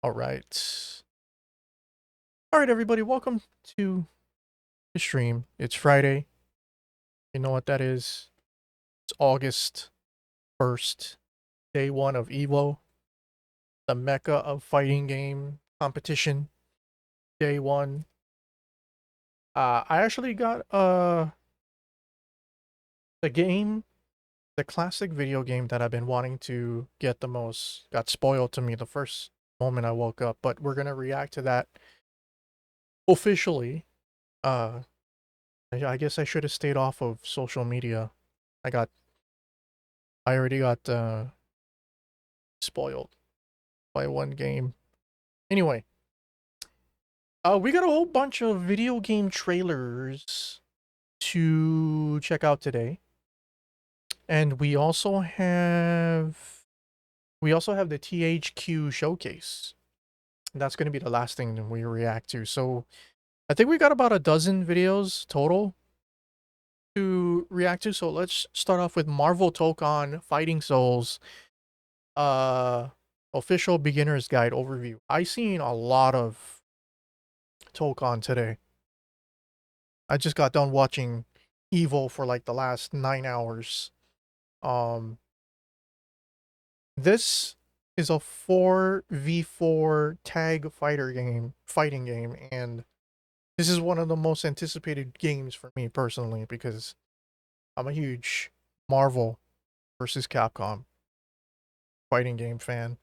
All right. All right, everybody. Welcome to the stream. It's Friday. You know what that is. It's August 1st, day one of EVO, the mecca of fighting game competition. Day one. I actually got the game, the classic video game that I've been wanting to get the most, got spoiled to me the first moment I woke up, but we're gonna react to that officially. Uh I guess I should have stayed off of social media. I got I already got spoiled by one game. Anyway, we got a whole bunch of video game trailers to check out today, and we also have the THQ showcase. That's going to be the last thing we react to. So I think we got about a dozen videos total to react to. So let's start off with Marvel Tokon Fighting Souls. Uh, Official beginner's guide overview. I seen a lot of Tokon today. I just got done watching Evo for like the last 9 hours. Um, this is a 4v4 tag fighting game, and this is one of the most anticipated games for me personally because I'm a huge Marvel versus Capcom fighting game fan.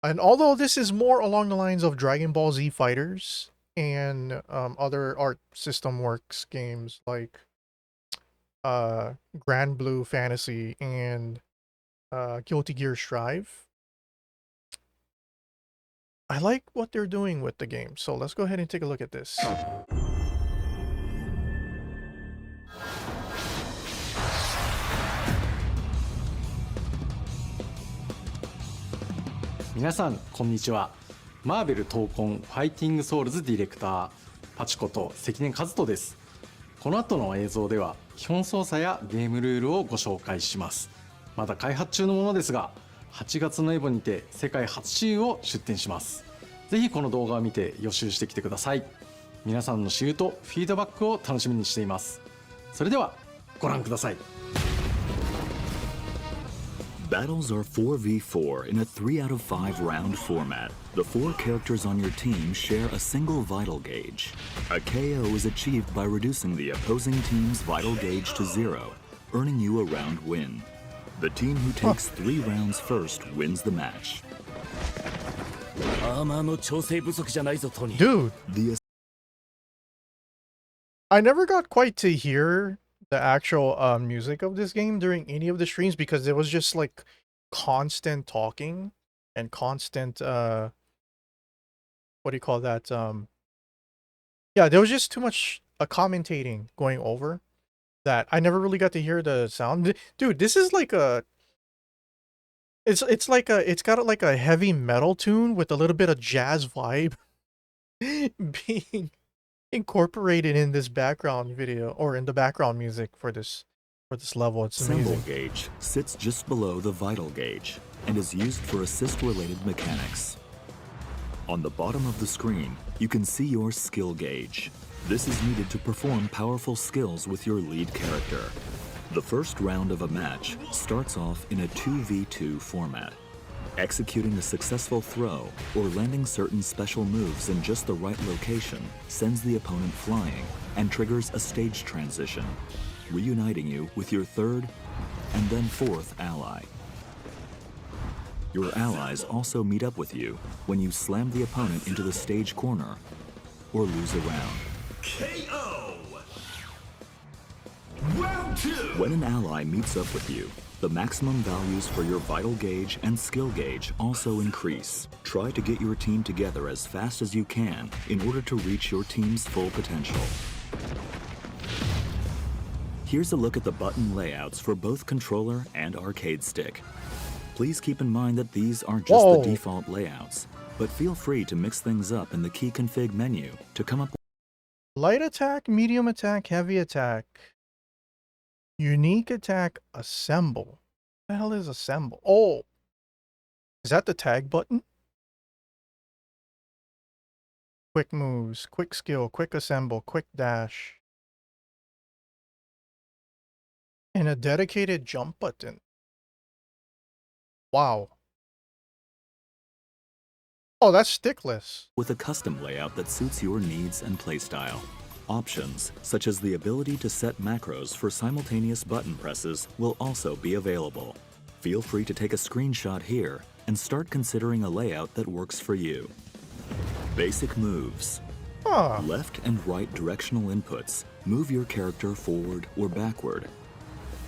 And although this is more along the lines of Dragon Ball Z Fighters and other Art System Works games like Grand Blue Fantasy and Guilty Gear Strive, I like what they're doing with the game. So let's go ahead and take a look at this. 皆さんこんにちは。マーベル闘魂ファイティングソウルズディレクターパチこと関根和人です。この後の映像では基本操作やゲームルールをご紹介します。まだ開発中のものですが、8月のエボにて世界初私有を出展します。ぜひこの動画を見て予習してきてください。皆さんの私有とフィードバックを楽しみにしています。それではご覧ください。 Battles are 4v4 in a 3 out of 5 round format. The 4 characters on your team share a single vital gauge. A KO is achieved by reducing the opposing team's vital gauge to 0, earning you a round win. The team who takes 3 rounds first wins the match. Dude, I never got quite to hear the actual music of this game during any of the streams because it was just like constant talking and constant what do you call that? Yeah, there was just too much commentating going over that I never really got to hear the sound. Dude, this is like a it's got like a heavy metal tune with a little bit of jazz vibe being incorporated in this background video or in the background music for this level. It's amazing. Symbol gauge sits just below the vital gauge and is used for assist-related mechanics. On the bottom of the screen, you can see your skill gauge. This is needed to perform powerful skills with your lead character. The first round of a match starts off in a 2v2 format. Executing a successful throw or landing certain special moves in just the right location sends the opponent flying and triggers a stage transition, reuniting you with your third and then fourth ally. Your allies also meet up with you when you slam the opponent into the stage corner or lose a round. KO! Round 2! When an ally meets up with you, the maximum values for your vital gauge and skill gauge also increase. Try to get your team together as fast as you can in order to reach your team's full potential. Here's a look at the button layouts for both controller and arcade stick. Please keep in mind that these are just Whoa. the default layouts, but feel free to mix things up in the key config menu to come up with Light attack, medium attack, heavy attack. Unique attack, assemble. What the hell is assemble? Oh, is that the tag button? quick moves, quick skill, quick assemble, quick dash, and a dedicated jump button. Wow. Oh, that's stickless. With a custom layout that suits your needs and playstyle. Options, such as the ability to set macros for simultaneous button presses, will also be available. Feel free to take a screenshot here and start considering a layout that works for you. Basic moves. Huh. Left and right directional inputs move your character forward or backward.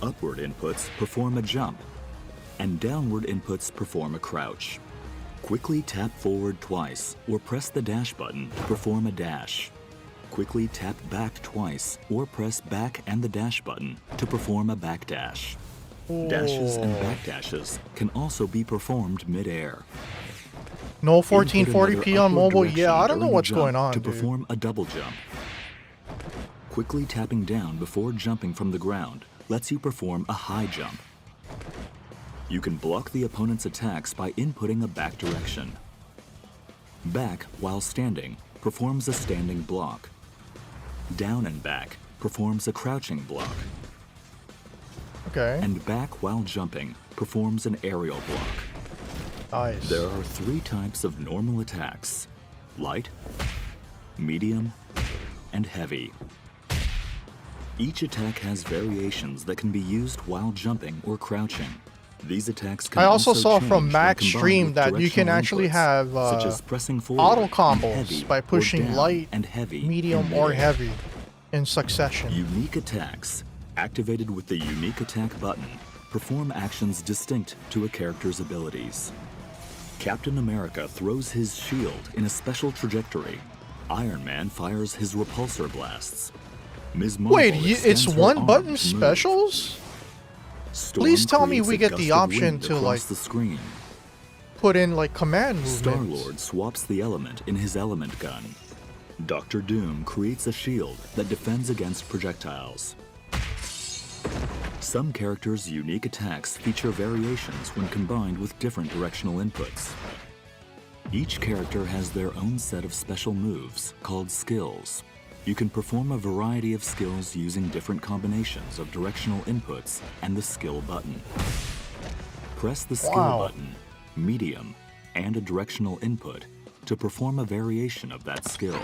Upward inputs perform a jump, and downward inputs perform a crouch. Quickly tap forward twice or press the dash button to perform a dash. Quickly tap back twice or press back and the dash button to perform a back dash. Dashes and back dashes can also be performed mid-air. No Input 1440p another on mobile. upward Yeah, I don't direction know during a what's jump going on, to dude. perform a double jump. Quickly tapping down before jumping from the ground lets you perform a high jump. You can block the opponent's attacks by inputting a back direction. Back while standing performs a standing block. Down and back performs a crouching block. Okay. And back while jumping performs an aerial block. Nice. There are 3 types of normal attacks: light, medium, and heavy. Each attack has variations that can be used while jumping or crouching. These attacks can I also saw change from when Max combined stream with that you can directional actually inputs, have such as pressing forward auto and combos heavy, by or pushing down light, and heavy medium, in or midair. heavy in succession. Unique attacks, activated with the unique attack button, perform actions distinct to a character's abilities. Captain America throws his shield in a special trajectory. Iron Man fires his repulsor blasts. Ms. Marvel Wait, extends it's her one arm button to move. specials? Storm Please tell me creates we a get the gust of option wind to, across like, the screen. Put in like command movements. Star-Lord swaps the element in his element gun. Doctor Doom creates a shield that defends against projectiles. Some characters' unique attacks feature variations when combined with different directional inputs. Each character has their own set of special moves called skills. You can perform a variety of skills using different combinations of directional inputs and the skill button. Press the skill Wow. button, medium, and a directional input to perform a variation of that skill.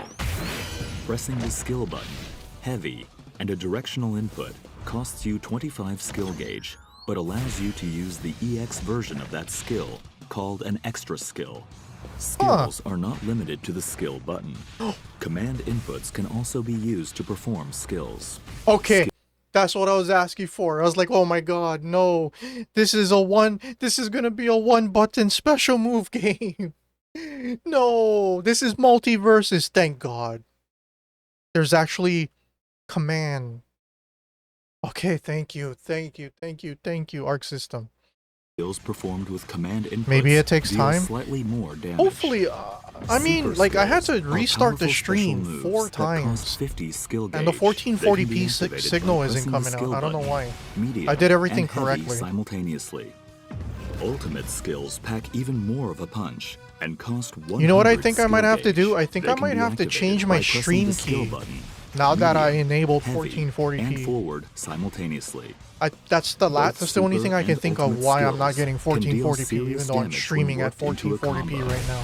Pressing the skill button, heavy, and a directional input costs you 25 skill gauge, but allows you to use the EX version of that skill, called an extra skill. Skills are not limited to the skill button. Command inputs can also be used to perform skills. Okay, that's what I was asking for. I was like, oh my god, no. This is gonna be a one button special move game. No, this is multiverses, thank god. There's actually command. Okay, thank you, Arc System. Skills performed with command inputs Maybe it takes deal time. slightly more damage. Hopefully, I mean, Super like, I had to skills are restart the powerful stream special 4 moves that cost times. 50 skill And the gauge. They can be 1440p activated signal by isn't pressing the coming out. skill I don't know button, why. medium, I did everything and heavy correctly. simultaneously. Ultimate skills pack even more of a punch and cost 100 You know what I think I skill might have to do? gauge. I think They I can might be have to activated change by my pressing stream the skill key. button, Now that I medium, enabled heavy, 1440p. and forward simultaneously. That's the only thing I can Super think and of why I'm not ultimate getting skills can deal 1440p, even serious though I'm damage when streaming at worked into a 1440p combo. right now.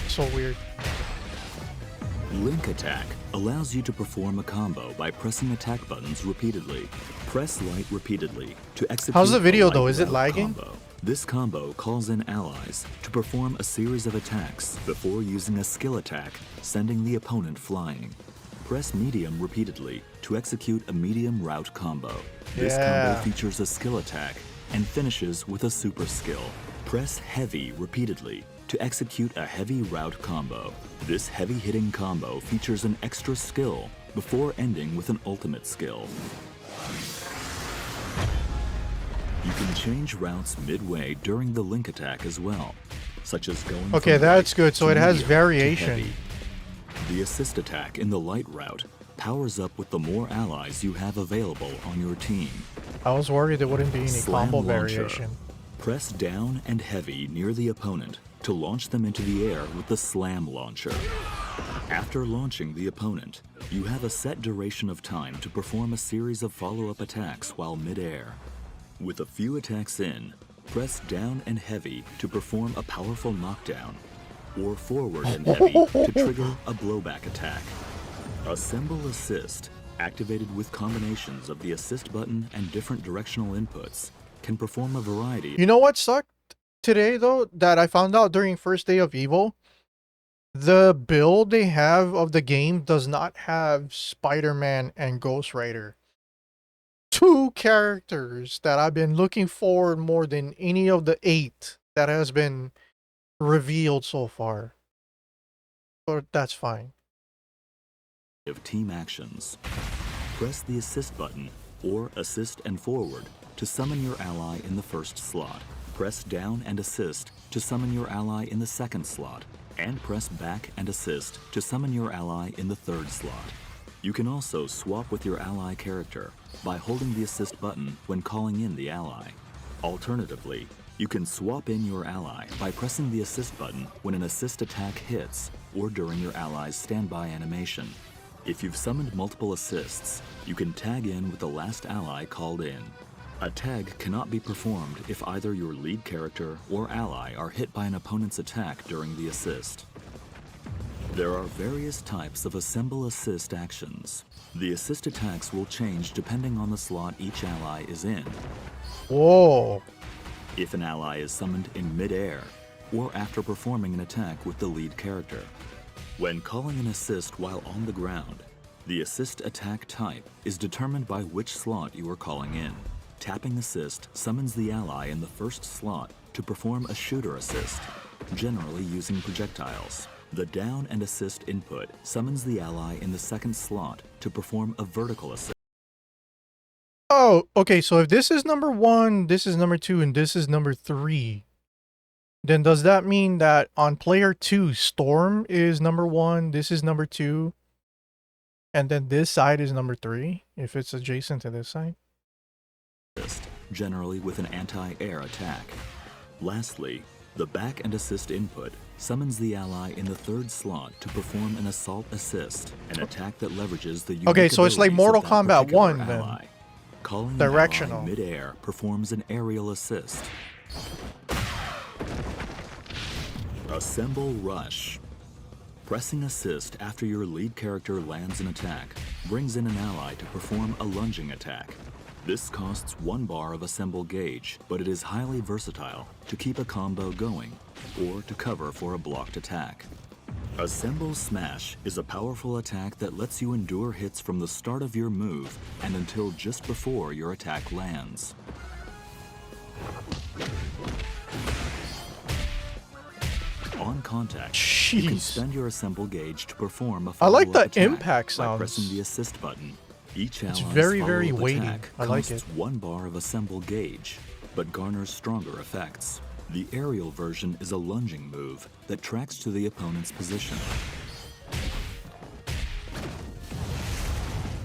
So weird. Link attack allows you to perform a combo by pressing attack buttons repeatedly. Press light repeatedly to execute How's the video a though? light Is it route lagging? combo. This combo calls in allies to perform a series of attacks before using a skill attack, sending the opponent flying. Press medium repeatedly to execute a medium route combo. This Yeah. combo features a skill attack and finishes with a super skill. Press heavy repeatedly to execute a heavy route combo. This heavy hitting combo features an extra skill before ending with an ultimate skill. You can change routes midway during the link attack as well, such as going Okay, from that's light good. So to it has medium to variation. heavy. The assist attack in the light route powers up with the more allies you have available on your team. I was worried there wouldn't be any Slam combo launcher. variation. Press down and heavy near the opponent to launch them into the air with the Slam Launcher. After launching the opponent, you have a set duration of time to perform a series of follow-up attacks while mid-air. With a few attacks in, press down and heavy to perform a powerful knockdown, or forward and heavy to trigger a blowback attack. Assemble Assist, activated with combinations of the assist button and different directional inputs, can perform a variety. You know what sucked today, though, that I found out during first day of Evo? The build they have of the game does not have Spider-Man and Ghost Rider. Two characters that I've been looking forward more than any of the 8 that has been revealed so far. But that's fine. Of team actions. Press the assist button or assist and forward to summon your ally in the first slot. Press down and assist to summon your ally in the second slot, and press back and assist to summon your ally in the third slot. You can also swap with your ally character by holding the assist button when calling in the ally. Alternatively, you can swap in your ally by pressing the assist button when an assist attack hits or during your ally's standby animation. If you've summoned multiple assists, you can tag in with the last ally called in. A tag cannot be performed if either your lead character or ally are hit by an opponent's attack during the assist. There are various types of Assemble Assist actions. The assist attacks will change depending on the slot each ally is in. Whoa. If an ally is summoned in mid-air, or after performing an attack with the lead character. When calling an assist while on the ground, the assist attack type is determined by which slot you are calling in. Tapping assist summons the ally in the first slot to perform a shooter assist, generally using projectiles. The down and assist input summons the ally in the second slot to perform a vertical assist. Oh, okay, so if this is number 1, this is number 2, and this is number 3, then does that mean that on player 2, Storm is number 1, this is number 2, and then this side is number 3, if it's adjacent to this side? Generally with an anti-air attack. Lastly, the back and assist input summons the ally in the third slot to perform an assault assist, an attack that leverages the unique Okay, so it's like abilities Mortal of that Kombat particular 1 then. ally. Calling Directional. an ally mid-air performs an aerial assist. Assemble Rush. Pressing assist after your lead character lands an attack brings in an ally to perform a lunging attack. This costs 1 bar of Assemble Gauge, but it is highly versatile to keep a combo going or to cover for a blocked attack. Assemble Smash is a powerful attack that lets you endure hits from the start of your move and until just before your attack lands. On contact, you can Jeez. spend your Assemble Gauge to perform a I like follow-up the attack impact by sounds. pressing the assist button. Each ally's very, very follow-up weighty. attack I like costs it. 1 bar of Assemble Gauge, but garners stronger effects. The aerial version is a lunging move that tracks to the opponent's position.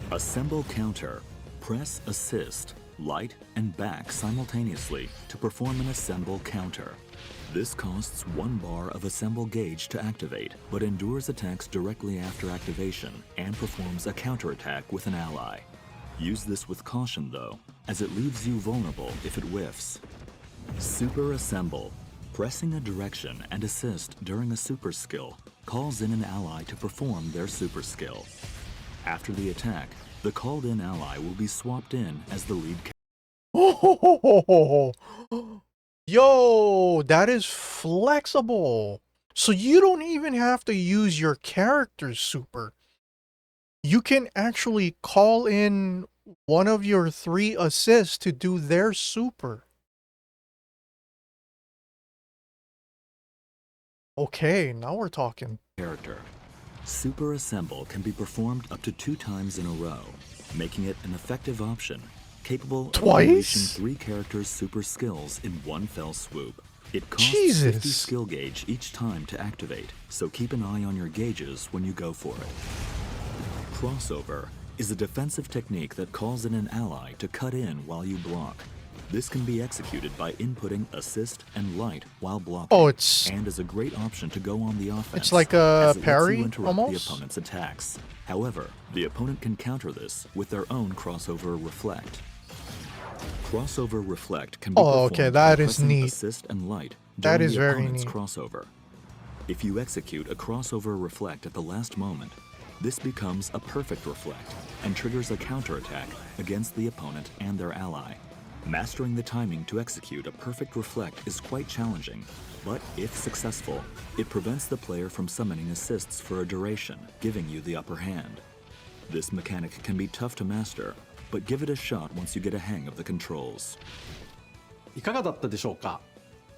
Assemble Counter. Press assist, light, and back simultaneously to perform an Assemble Counter. This costs 1 bar of Assemble Gauge to activate, but endures attacks directly after activation and performs a counterattack with an ally. Use this with caution though, as it leaves you vulnerable if it whiffs. Super Assemble. Pressing a direction and assist during a super skill calls in an ally to perform their super skill. After the attack, the called in ally will be swapped in as the lead Yo, that is flexible. So you don't even have to use your character's super. You can actually call in one of your 3 assists to do their super. Okay, now we're talking. character. Super Assemble can be performed up to 2 times in a row, making it an effective option, capable of unleashing Twice? 3 characters' super skills in one fell swoop. It costs 50 Jesus. skill gauge each time to activate, so keep an eye on your gauges when you go for it. Crossover is a defensive technique that calls in an ally to cut in while you block. This can be executed by inputting assist and light while blocking. Oh, it's and is a great option to go on the offense. like a as it lets parry, you interrupt almost? the opponent's attacks. However, the opponent can counter this with their own crossover reflect. Crossover reflect can be Oh, okay, performed that by is pressing neat. assist and light That during is the very opponent's neat. crossover. If you execute a crossover reflect at the last moment, this becomes a perfect reflect and triggers a counterattack against the opponent and their ally. Mastering the timing to execute a perfect reflect is quite challenging, but if successful, it prevents the player from summoning assists for a duration, giving you the upper hand. This mechanic can be tough to master, but give it a shot once you get a hang of the controls. いかがだったでしょうか。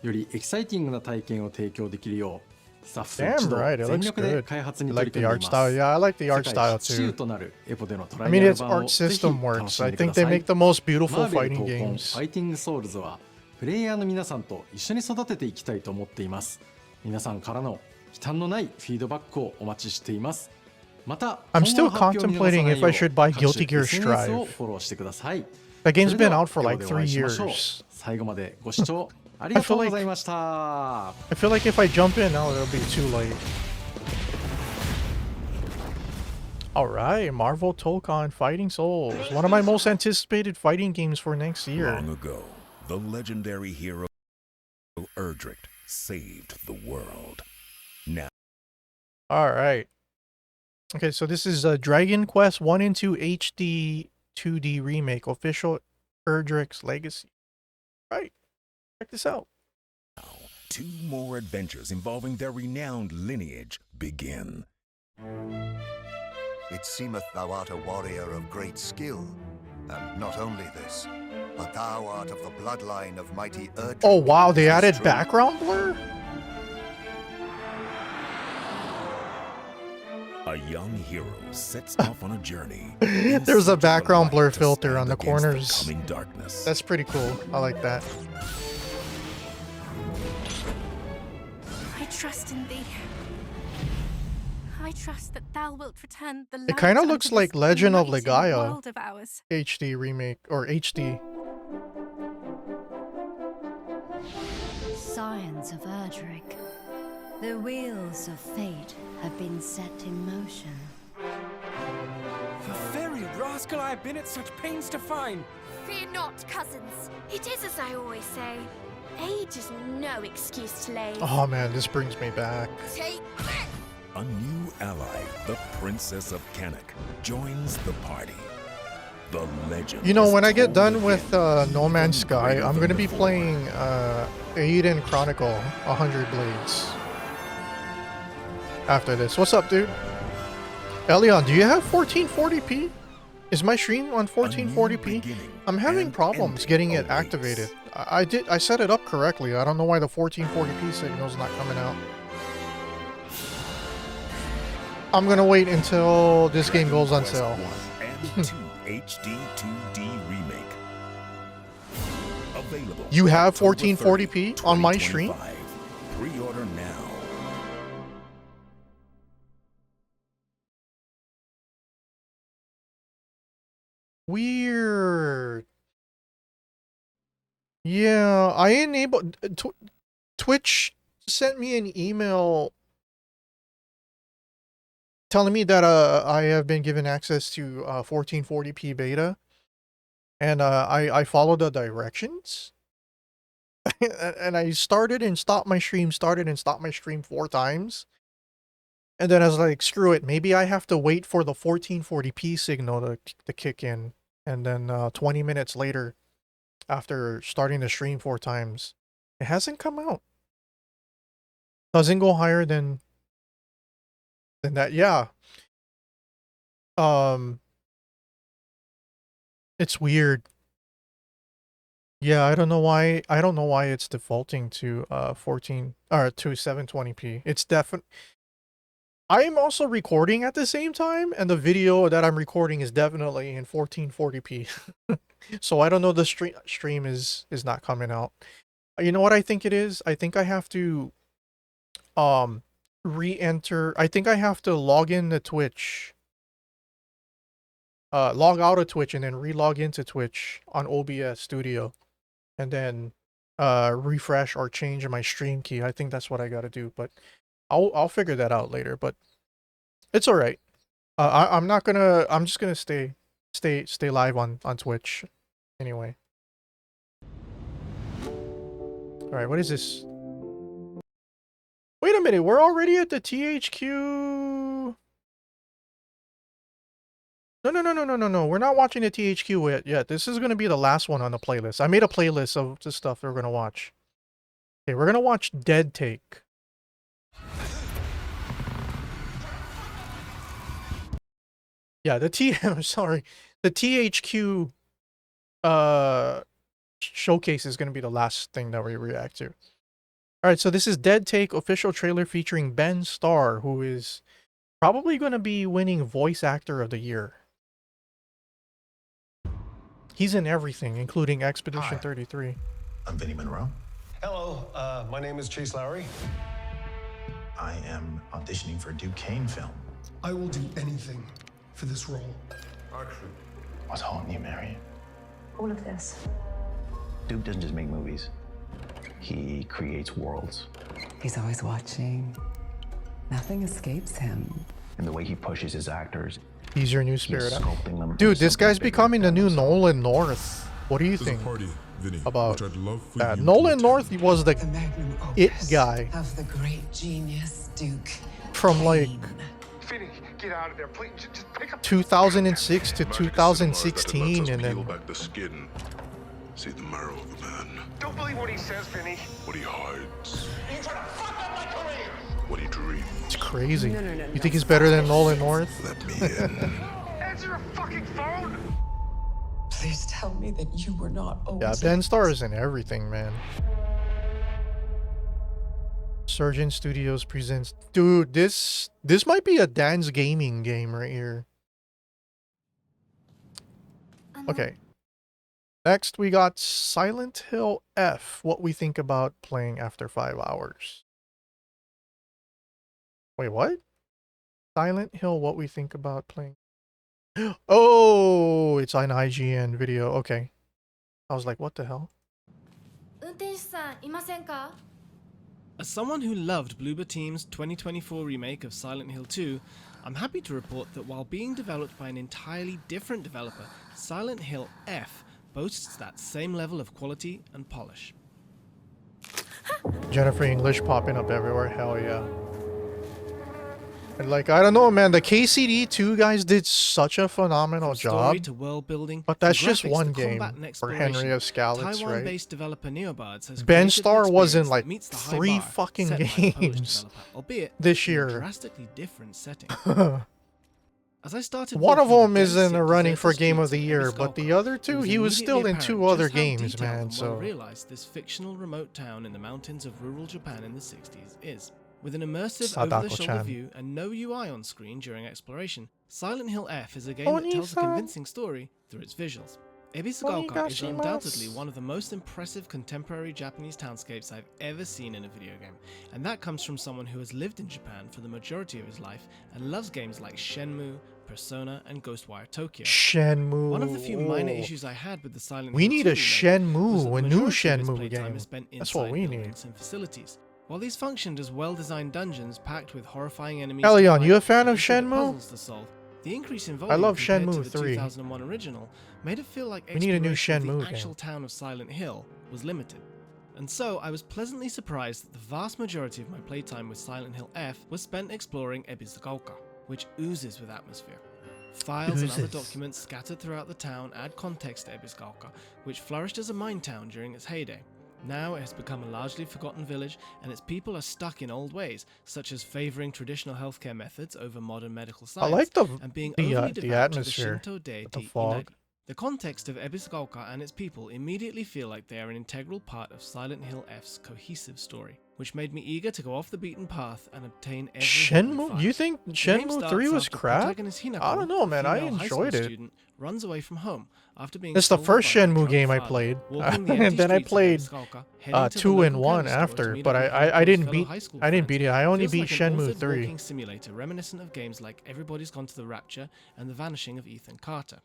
よりエキサイティングな体験を提供できるようスタッフ Damn 一同 right, it 全 looks 力で good. 開発に You 取 like り the 組んでい art ます。 style? Yeah, I like the art 世界 style 初 too. となるエポでのトラ I イ mean, アル its 版を art ぜひ system 楽 works. しん I でく think ださ they い。 make the most マ beautiful ーベル fighting 闘魂フ games. ァイティングソウルズはプレイヤーの皆さんと一緒に育てていきたいと思っています。皆さんからの忌憚のないフィードバックをお待ちしています。また I'm still 今後の発表を見逃さない contemplating if I よ should う buy 各 Guilty 種 Gear SNS を Strive. フォローしてください。 That game's それで been は out for 今 like 日でお会 3 いしましょう。 years. 最後までご視聴ありがとうございました。 I feel like if I jump in now, it'll be too late. Alright, Marvel Tolkien Fighting Souls. One of my most anticipated fighting games for next year. Long ago, the legendary hero Erdrick saved the world. Now, Alright. Okay, so this is Dragon Quest 1 and 2 HD 2D Remake. Official Erdrick's Legacy. Right. Check this out. 2 more adventures involving their renowned lineage begin. It seemeth thou art a warrior of great skill, and not only this, but thou art of the bloodline of mighty Erdrick. Oh wow, they Is added true? background blur? A young hero sets off on a journey. There's a background blur filter on the stand against corners. The coming darkness. That's pretty cool. I like that. I trust in thee. I trust that thou wilt return the It kinda light looks unto like this Legend of mighty Legaia. world of ours. HD remake or HD. Science of Erdrick. The wheels of fate have been set in motion. The very rascal I have been at such pains to find. Fear not, cousins. It is as I always say. Age is no excuse to lay. Oh man, this brings me back. Take this! A new ally, the Princess of Canuck, joins the party. The legend. You know, is when I get told done again, with No Man's even Sky, greater I'm than gonna be before. playing Aiden Chronicle 100 Blades. After this. What's up, dude? Elion, do you have 1440p? Is my stream on 1440p? beginning I'm having and problems ending getting it awaits. activated. I set it up correctly. I don't know why the 1440p signal's not coming out. I'm gonna wait until this game goes on Quest sale. 1 and 2 HD 2D remake. Available. You have October 1440p 30, on my stream? 2025. Pre-order now. Weird. Yeah, I enabled Twitch sent me an email telling me that I have been given access to 1440p beta, and I followed the directions, and I started and stopped my stream, 4 times, and then I was like, screw it, maybe I have to wait for the 1440p signal to kick in, and then 20 minutes later, after starting the stream 4 times, it hasn't come out. Doesn't go higher than that. Yeah. It's weird. Yeah, I don't know why it's defaulting to 14 or to 720p. It's definitely I am also recording at the same time, and the video that I'm recording is definitely in 1440p. So I don't know, the stream is not coming out. You know what I think it is? I think I have to re-enter. I think I have to log in to Twitch. Log out of Twitch and then re-log into Twitch on OBS Studio. and then refresh or change my stream key. I think that's what I gotta do, but I'll figure that out later. But it's all right. I'm not gonna. I'm just gonna stay live on Twitch anyway. All right, what is this? Wait a minute, we're already at the THQ. No. We're not watching the THQ yet. This is gonna be the last one on the playlist. I made a playlist of the stuff that we're gonna watch. Okay, we're gonna watch Dead Take. Yeah, I'm sorry. The THQ showcase is gonna be the last thing that we react to. Alright, so this is Dead Take official trailer featuring Ben Starr, who is probably gonna be winning Voice Actor of the Year. He's in everything, including Expedition 33. I'm Vinny Monroe. Hello, my name is Chase Lowry. I am auditioning for a Duke Kane film. I will do anything for this role. What's haunting you, Mary? All of this. Duke doesn't just make movies. He creates worlds. He's always watching. Nothing escapes him. And the way he pushes his actors. He's your new spirit. Sculpting them Dude, this guy's becoming the new Nolan North. What do you think about that? Nolan North was the it guy of the great genius Duke from like Vinny, get out of there, please. Just pick up 2006 to 2016, and then back the skin. See the marrow of a man. Don't believe what he says, Vinny. What he hides. You're trying to fuck up my career. What he dreams. It's crazy. You think he's better than Nolan North? Let me in. Answer your fucking phone. Please tell me that you were not always. Yeah, Ben Starr is in everything, man. Surgeon Studios presents. Dude, this might be a Dan's gaming game right here. Okay. Next, we got Silent Hill F. What we think about playing after 5 hours. Wait, what? Silent Hill, what we think about playing. Oh, it's an IGN video. Okay. I was like, what the hell? As someone who loved Bloober Team's 2024 remake of Silent Hill 2, I'm happy to report that while being developed by an entirely different developer, Silent Hill F boasts that same level of quality and polish. Jennifer English popping up everywhere. Hell yeah. And like, I don't know, man. The KCD2 guys did such a phenomenal job. To world building, but that's just one game for Henry of Skalitz, right? Developer Neobards has Ben Starr was in like meets the 3 fucking games albeit this in year. a drastically different setting. As I started one of them is in the the running for Game of the Year, but the other two, he was still in 2 other games, man. So realized this fictional remote town in the mountains of rural Japan in the 60s is. With an immersive Sadako-chan. over-the-shoulder view and no UI on screen during exploration, Silent Hill F is a game that tells a convincing story through its visuals. Ebisugaoka is undoubtedly one of the most impressive contemporary Japanese townscapes I've ever seen in a video game, and that comes from someone who has lived in Japan for the majority of his life and loves games like Shenmue, Persona, and Ghostwire Tokyo. Shenmue. One of the few minor issues I had with the Silent Hill we need a 2 Shenmue, a new Shenmue game. game. That's what we need. And facilities. While these functioned as well-designed dungeons packed with horrifying enemies, Elion, you a fan of Shenmue? To solve, the increase in volume I love compared Shenmue to the 3. 2001 original made it feel like we need a new exploration of Shenmue the actual game. town of Silent Hill was limited. And so I was pleasantly surprised that the vast majority of my playtime with Silent Hill F was spent exploring Ebisugaoka, which oozes with atmosphere. Files and other documents scattered throughout the town add context to Ebisugaoka, which flourished as a mine town during its heyday. Now it has become a largely forgotten village, and its people are stuck in old ways, such as favoring traditional healthcare methods over modern medical science, I like and being overly the devout atmosphere, to the Shinto deity the fog. Inagi. The context of Ebisugaoka and its people immediately feel like they are an integral part of Silent Hill F's cohesive story, which made me eager to go off the beaten path and obtain every Shenmue? You think Shenmue 3 was crap? I don't know, man. I enjoyed it. Runs away from home after being it's the first Shenmue game I played, and then I played 2 and 1 after. But I didn't beat it. I only beat Shenmue 3. Walking simulator reminiscent of games like Everybody's Gone to the Rapture and The Vanishing of Ethan Carter.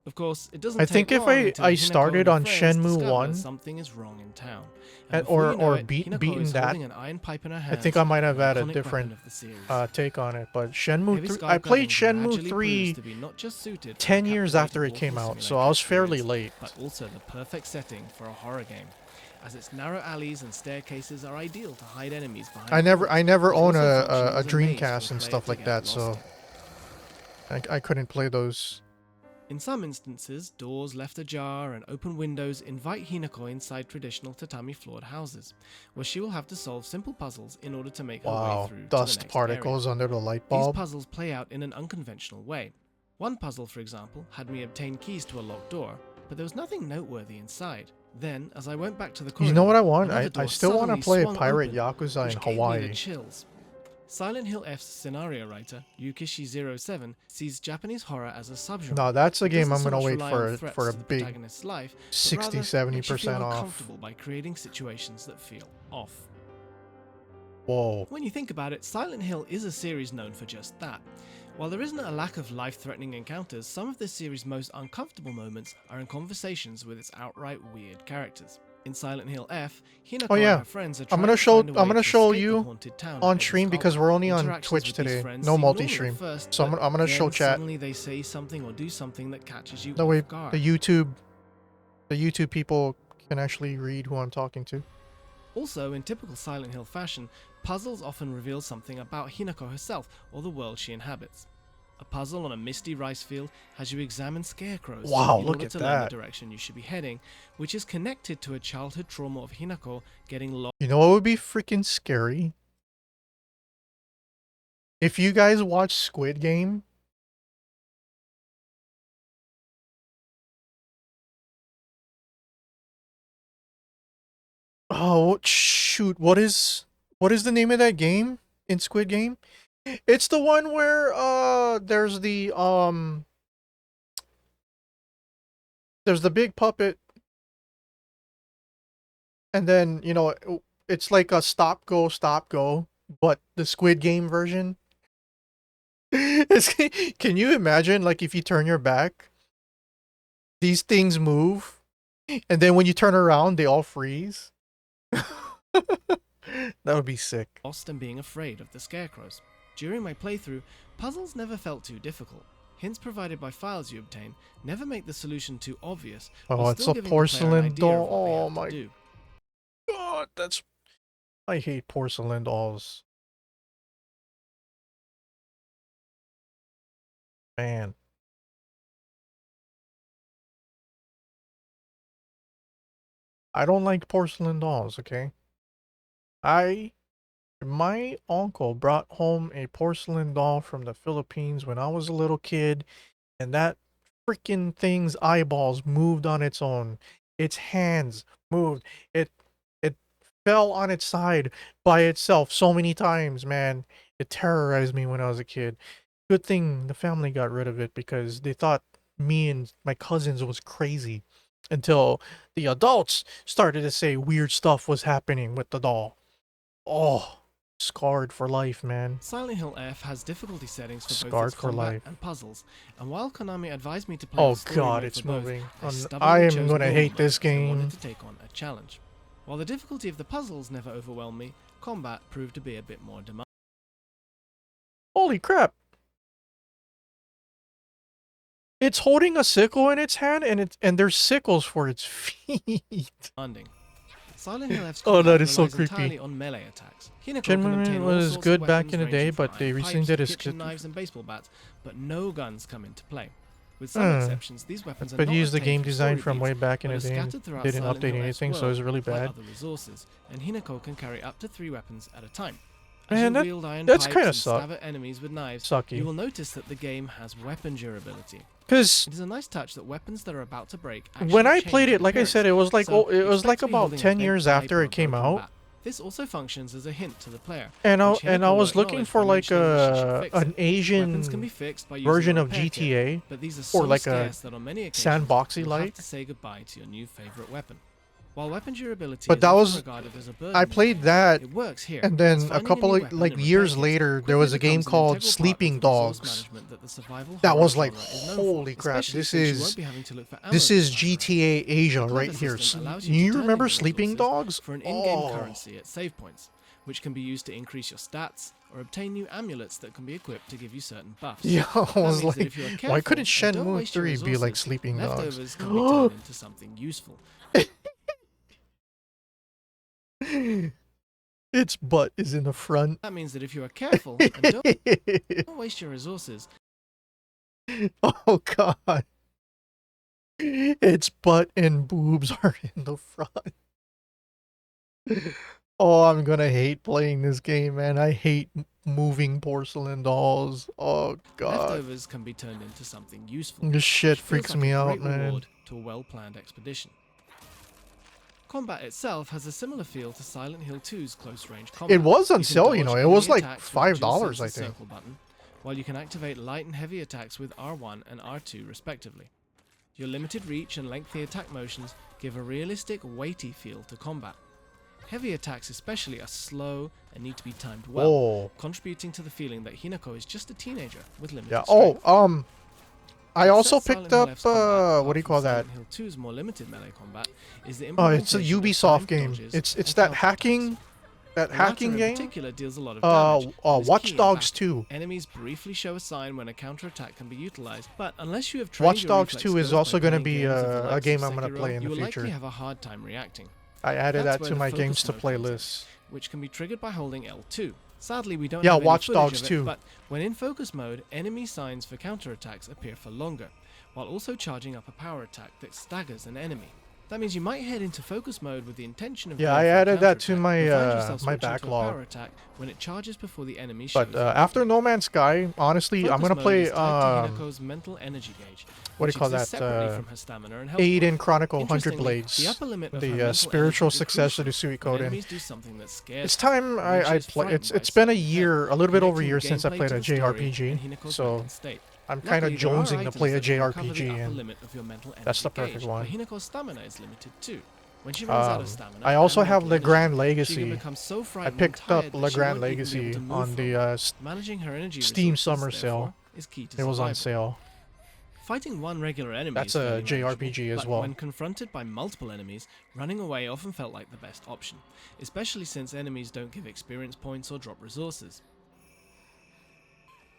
Of course, it doesn't I take think if long until I Hinako started and on her friends Shenmue discover 1 something is wrong in town. And before or you know it, beaten Hinako is that, holding an iron pipe in her I hands, think I might have an had a iconic different weapon of the series. take on it. But Shenmue Heavy 3, I Skullka played then Shenmue gradually 3 proves to be not just suited for 10 a years after it captivating came walking out, so simulator I was fairly experience, late. but also the perfect setting for a horror game, as its narrow alleys and staircases are ideal to hide enemies behind. I never It own also a functions as maze Dreamcast for and a stuff player like to get that, so lost in. I couldn't play those. In some instances, doors left ajar and open windows invite Hinako inside traditional tatami-floored houses, where she will have to solve simple puzzles in order to make her way Wow, through to dust the next particles area. under the light These bulb. puzzles play out in an unconventional way. One puzzle, for example, had me obtain keys to a locked door, but there was nothing noteworthy inside. Then, as I went back to the corridor, You know what I want? another I door still want to suddenly play a swung Pirate open, Yakuza which in gave me the Hawaii. chills. Silent Hill F's scenario writer, Yukishi07, sees Japanese horror as a subgenre. No, that's a It game doesn't I'm so gonna much wait rely on threats for a to the big protagonist's life, but 60, rather makes you 70% feel off. uncomfortable by creating situations that feel off. Whoa. When you think about it, Silent Hill is a series known for just that. While there isn't a lack of life-threatening encounters, some of this series' most uncomfortable moments are in conversations with its outright weird characters. In Silent Hill F, Hinako Oh yeah, and her friends are I'm trying gonna to find a way to show escape the you haunted town on of stream Ebis because Gulch. we're only on Interactions Twitch with these today. friends No seem normal multi-stream, at first, so I'm but gonna show then chat. Suddenly they say something or do something that catches you That off way guard. the YouTube people can actually read who I'm talking to. Also, in typical Silent Hill fashion, puzzles often reveal something about Hinako herself or the world she inhabits. A puzzle on a misty rice field has you examine scarecrows Wow, in look order at to learn that. the direction you should be heading, which is connected to a childhood trauma of Hinako getting lost. You know what would be freaking scary? If you guys watch Squid Game, oh shoot, what is the name of that game in Squid Game? It's the one where there's the big puppet, and then you know it's like a stop go, but the Squid Game version. Can you imagine, like, if you turn your back, these things move, and then when you turn around, they all freeze? That would be sick. Lost and being afraid of the scarecrows. During my playthrough, puzzles never felt too difficult. Hints provided by files you obtain never make the solution too obvious. Oh, while it's still a giving the player an porcelain idea of doll. what they Oh have to my do. god, I hate porcelain dolls. Man. I don't like porcelain dolls, okay? My uncle brought home a porcelain doll from the Philippines when I was a little kid, and that freaking thing's eyeballs moved on its own. Its hands moved. It fell on its side by itself so many times, man. It terrorized me when I was a kid. Good thing the family got rid of it because they thought me and my cousins was crazy until the adults started to say weird stuff was happening with the doll. Oh, scarred for life, man. Silent Hill F has difficulty settings for both Scarred its for combat life. and puzzles, and while Konami advised me to play Oh the story god, mode it's for both, moving. I stubbornly I am chose gonna normal hate mode this as I wanted game. to take on a challenge. While the difficulty of the puzzles never overwhelmed me, combat proved to be a bit more demanding. Holy crap. It's holding a sickle in its hand, and there's sickles for its feet. Silent Hill F's Oh, that combat is so relies creepy. entirely on melee attacks. Hinako can Shenmue obtain all was sorts good of back weapons in the day, ranging from but they iron recently pipes did to a kitchen skip. knives and baseball bats, but no guns come into play. With some exceptions, these weapons are But not he used the obtained game from design story from way beats, back in but the are day and scattered throughout didn't Silent update Hill F's anything, so it was world really by bad. other resources, and Hinako can carry up to 3 weapons at a time. As Man, you wield iron that's pipes kind of and stab at sucky. enemies with knives, Sucky. you will notice that the game has weapon durability. 'Cause it is a nice touch that weapons that are about to break actually when I change played in it, like I appearance. said, it was like So it was expect like to be about holding a 10 bent years pipe after or a it came broken out. bat. This also functions as a hint to the player. And I which Hinako will was looking acknowledge for by like mentioning that she should fix an it. Asian Weapons can be fixed by using version a of repair kit, GTA, but these are so or like a scarce that on many occasions sandboxy you'll have like. to say goodbye to your new favorite weapon. While weapon durability But is that often was regarded as a burden, I played that, it works here, and as then a finding couple new of weapon like and years repairing it later, there quickly was a game becomes an called integral part of Sleeping the resource Dogs. management that the survival That horror was like, genre is known holy for, crap! especially This since you is won't be having to look for ammo this is this time around. GTA Asia The right clever here. system allows You you to turn remember in your Sleeping resources Dogs? for an in-game Oh. currency at save points, which can be used to increase your stats or obtain new amulets that can be equipped to give you certain buffs. Yeah, I That was means that like, if you are why careful couldn't and don't Shenmue waste your 3 be like resources, Sleeping Dogs? leftovers can be turned into something useful. Its butt is in the front. That means that if you are careful and don't waste your resources, Oh god. Its butt and boobs are in the front. Oh, I'm gonna hate playing this game, man. I hate moving porcelain dolls. Oh god. leftovers can be turned into something useful. This shit which feels freaks like me a out, great man. reward to a well-planned expedition. Combat itself has a similar feel to Silent Hill 2's close-range combat. It was on You can sale, you dodge know. It enemy was like attacks with the $5, dual I sensitive think. circle button, while you can activate light and heavy attacks with R1 and R2 respectively. Your limited reach and lengthy attack motions give a realistic, weighty feel to combat. Heavy attacks especially are slow and need to be timed well, Oh. contributing to the feeling that Hinako is just a teenager with limited Yeah. strength. Oh, I also What sets picked Silent Hill up F's combat what do you apart call from that? Silent Hill 2's more limited melee combat is the Oh, it's a implementation of Ubisoft timed game. dodges It's and that counterattacks. hacking The latter hacking in game. particular deals a lot of damage, and is Watch key in Dogs battle. 2. Enemies briefly show a sign when a counterattack can be utilized, but unless you have trained Watch your Dogs reflex 2 is skills also by gonna playing be games of the a likes of game I'm gonna Sekiro, play in the you will future. likely have a hard time reacting. I added That's that where to the my focus games to mode play comes in, list. which can be triggered by holding L2. Sadly, we don't Yeah, have any Watch footage Dogs of it, 2. but when in focus mode, enemy signs for counterattacks appear for longer, while also charging up a power attack that staggers an enemy. That means you might head into focus mode with the intention of Yeah, going I for a added that to counterattack, my, but find yourself my switching to a backlog. power attack when it charges before the enemy But shows you. after No Man's Sky, honestly, I'm Focus gonna mode play is tied to Hinako's mental energy gauge, what do which you call exists that? separately from her stamina and health Aiden bar. Chronicle 100 Interestingly, Blades, the upper limit of her the mental spiritual energy successor to decreases when Suikoden. enemies do something that scares It's her, time or when I she is play. frightened by It's been a something. year, a little bit over a Connecting year since I gameplay played to a the story JRPG, and Hinako's so mental state. I'm kind of Luckily, there are jonesing to items play a that can cover the JRPG, upper and limit of your mental that's the energy perfect gauge, one. but Hinako's stamina is limited too. When she runs out of stamina, I also and have mental Le Grand energy, she can Legacy. become so I frightened and picked up tired Le that she Grand won't even be able Legacy to move on from the it. Managing her energy Steam resources, Summer therefore, Sale. is key to It was on survival. sale. Fighting one regular enemy That's is a fairly JRPG manageable, as but well. when confronted by multiple enemies, running away often felt like the best option, especially since enemies don't give experience points or drop resources.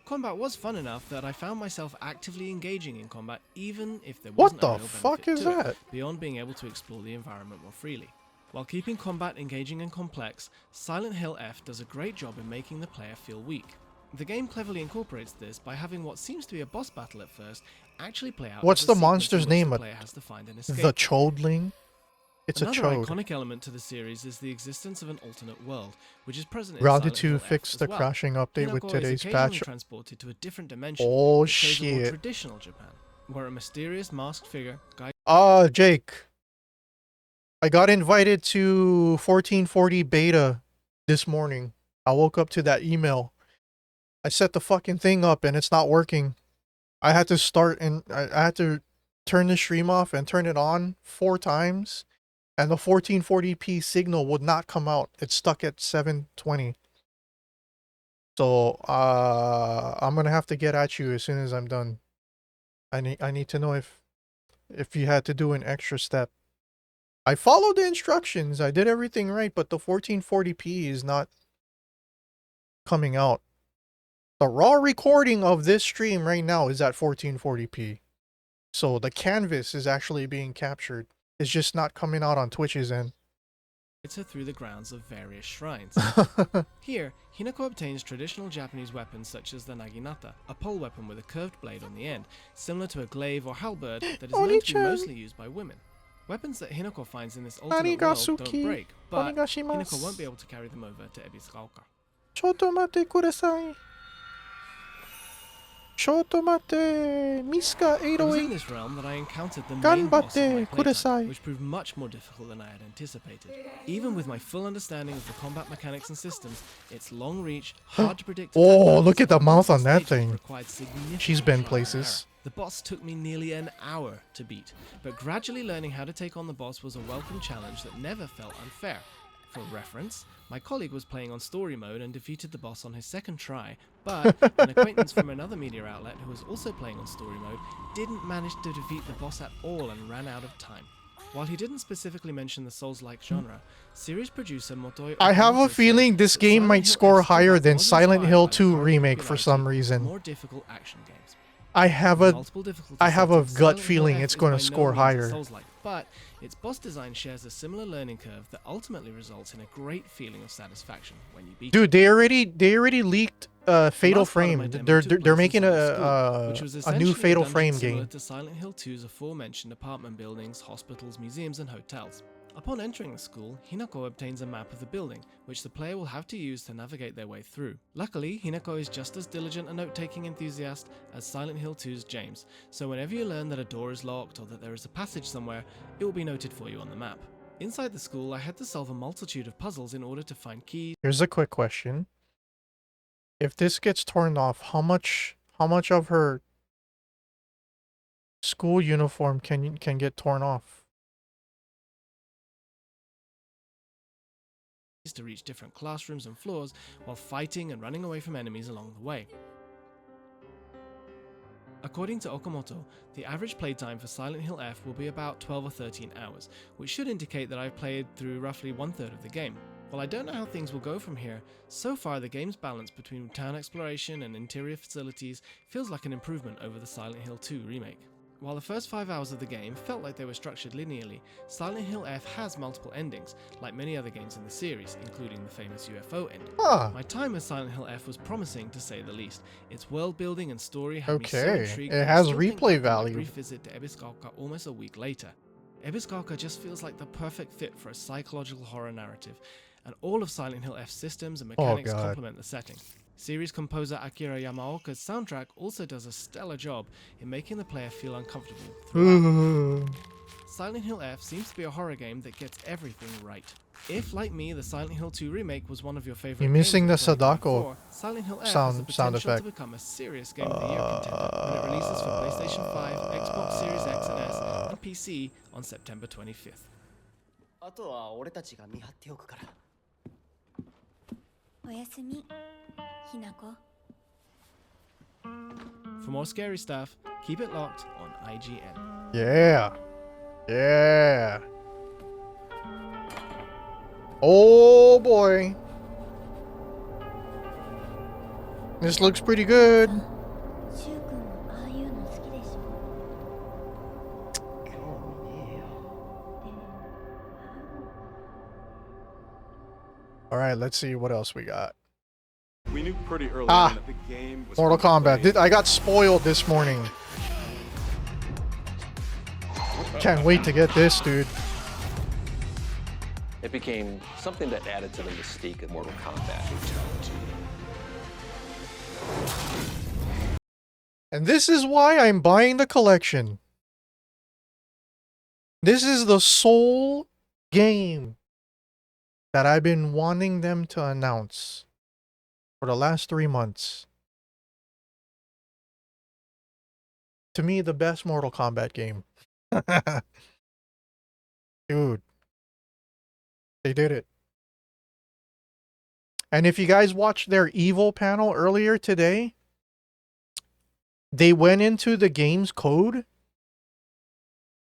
Combat was fun enough that I found myself actively engaging in combat even if there What wasn't the a real fuck benefit is to it, that? beyond being able to explore the environment more freely. While keeping combat engaging and complex, Silent Hill F does a great job in making the player feel weak. The game cleverly incorporates this by having what seems to be a boss battle at first actually play out What's as a the sequence in monster's which name? the player has to find an escape. The Chodling? It's Another a chode. iconic element to the series is the existence of an alternate world, which is present in Grounded Silent 2 Hill F fixed as the well. crashing update with Hinako is today's occasionally patch. transported to a different dimension Oh that shows a more shit. traditional Japan, where a mysterious masked figure guides Jake. I got invited to 1440 beta this morning. I woke up to that email. I set the fucking thing up and it's not working. I had to start and I had to turn the stream off and turn it on 4 times. And the 1440p signal would not come out. It's stuck at 720. So I'm gonna have to get at you as soon as I'm done. I need to know if you had to do an extra step. I followed the instructions. I did everything right, but the 1440p is not coming out. The raw recording of this stream right now is at 1440p. So the canvas is actually being captured. It's just not coming out on Twitch's end. her through the grounds of various shrines. Here, Hinako obtains traditional Japanese weapons such as the naginata, a pole weapon with a curved blade on the end, similar to a glaive or halberd that is known to be mostly used by women. Weapons that Hinako finds in this alternate world don't break, but Hinako won't be able to carry them over to Ebisugaoka. Shotomate! Miska It was in 808! this realm that I encountered the main boss of my Ganbatte! playtime, Kudasai! which proved much more difficult than I had anticipated. Even with my full understanding of the combat mechanics and systems, its long reach, hard to predict attack Oh, patterns look at the and mouth constant on that stages thing. required significant She's been trial and places. error. The boss took me nearly an hour to beat, but gradually learning how to take on the boss was a welcome challenge that never felt unfair. For reference, my colleague was playing on story mode and defeated the boss on his second try, but an acquaintance from another media outlet who was also playing on story mode didn't manage to defeat the boss at all and ran out of time. While he didn't specifically mention the Souls-like genre, series producer Motoi I have a Okamoto feeling said this that game Silent might Hill score F's higher combat than was Silent inspired Hill by the 2 growing remake for some popularity of reason. more difficult action games. I have With a multiple difficulty I have a settings, gut Silent Hill feeling F it's is going by to no score means a higher. Souls-like, but its boss design shares a similar learning curve that ultimately results in a great feeling of satisfaction when you beat it. Dude, they already leaked Fatal last part of my Frame. demo They're took they're place making inside a school, which was a new essentially Fatal dungeon Frame similar game. to Silent Hill 2's aforementioned apartment buildings, hospitals, museums, and hotels. Upon entering the school, Hinako obtains a map of the building, which the player will have to use to navigate their way through. Luckily, Hinako is just as diligent a note-taking enthusiast as Silent Hill 2's James, so whenever you learn that a door is locked or that there is a passage somewhere, it will be noted for you on the map. Inside the school, I had to solve a multitude of puzzles in order to find keys. Here's a quick question. If this gets torn off, how much of her school uniform can get torn off? To reach different classrooms and floors while fighting and running away from enemies along the way. According to Okamoto, the average playtime for Silent Hill F will be about 12 or 13 hours, which should indicate that I've played through roughly 1/3 of the game. While I don't know how things will go from here, so far the game's balance between town exploration and interior facilities feels like an improvement over the Silent Hill 2 remake. While the first 5 hours of the game felt like they were structured linearly, Silent Hill F has multiple endings, like many other games in the series, including the famous UFO ending. My time with Silent Hill F was promising, to say the least. Its world building and story had me so Okay, intrigued it that I has still think replay back to my value. brief visit to Ebisugaoka almost a week later. Ebisugaoka just feels like the perfect fit for a psychological horror narrative, and all of Silent Hill F's systems and mechanics God. complement the setting. Series composer Akira Yamaoka's soundtrack also does a stellar job in making the player feel uncomfortable throughout. Silent Hill F seems to be a horror game that gets everything right. If, like me, the Silent Hill 2 remake was one of your favorite You're missing the games of Sadako 2024, Silent Hill F has the sound potential effect. to become a serious Game of the Year contender when it releases for PlayStation 5, Xbox Series X and S, and PC on September 25th. あとは俺たちが見張っておくから。おやすみ、ひなこ。 For more scary stuff, keep it locked on IGN. Yeah. Yeah. Oh boy. This looks pretty good. シュウ君もああいうの好きでしょ。 All right, let's see what else we got. We knew pretty early Ah, on that the game was Mortal gonna Kombat. play- I got spoiled this morning. Can't wait to get this, dude. It became something that added to the mystique of Mortal Kombat. And this is why I'm buying the collection. This is the sole game that I've been wanting them to announce for the last 3 months. To me, the best Mortal Kombat game. Dude. They did it. And if you guys watched their Evil panel earlier today, they went into the game's code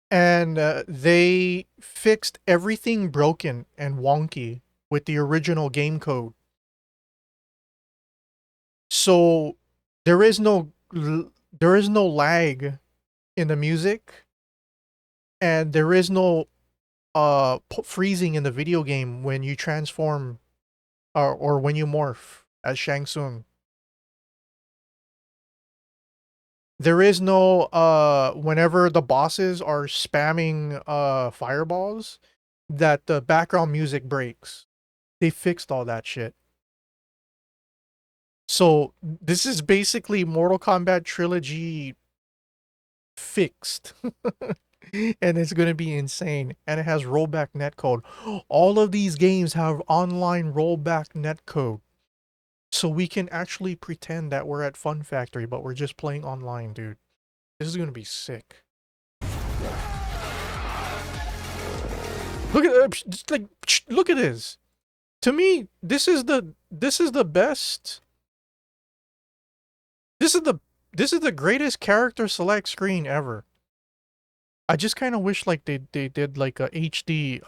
and they fixed everything broken and wonky with the original game code. So there is no lag in the music, and there is no freezing in the video game when you transform or when you morph as Shang Tsung. There is no whenever the bosses are spamming fireballs, that the background music breaks. They fixed all that shit. So this is basically Mortal Kombat Trilogy fixed. And it's going to be insane. And it has rollback netcode. All of these games have online rollback netcode. So we can actually pretend that we're at Fun Factory, but we're just playing online, dude. This is going to be sick. Look at just like look at this. To me, this is the best. This is the greatest character select screen ever. I just kind of wish like they did like a HD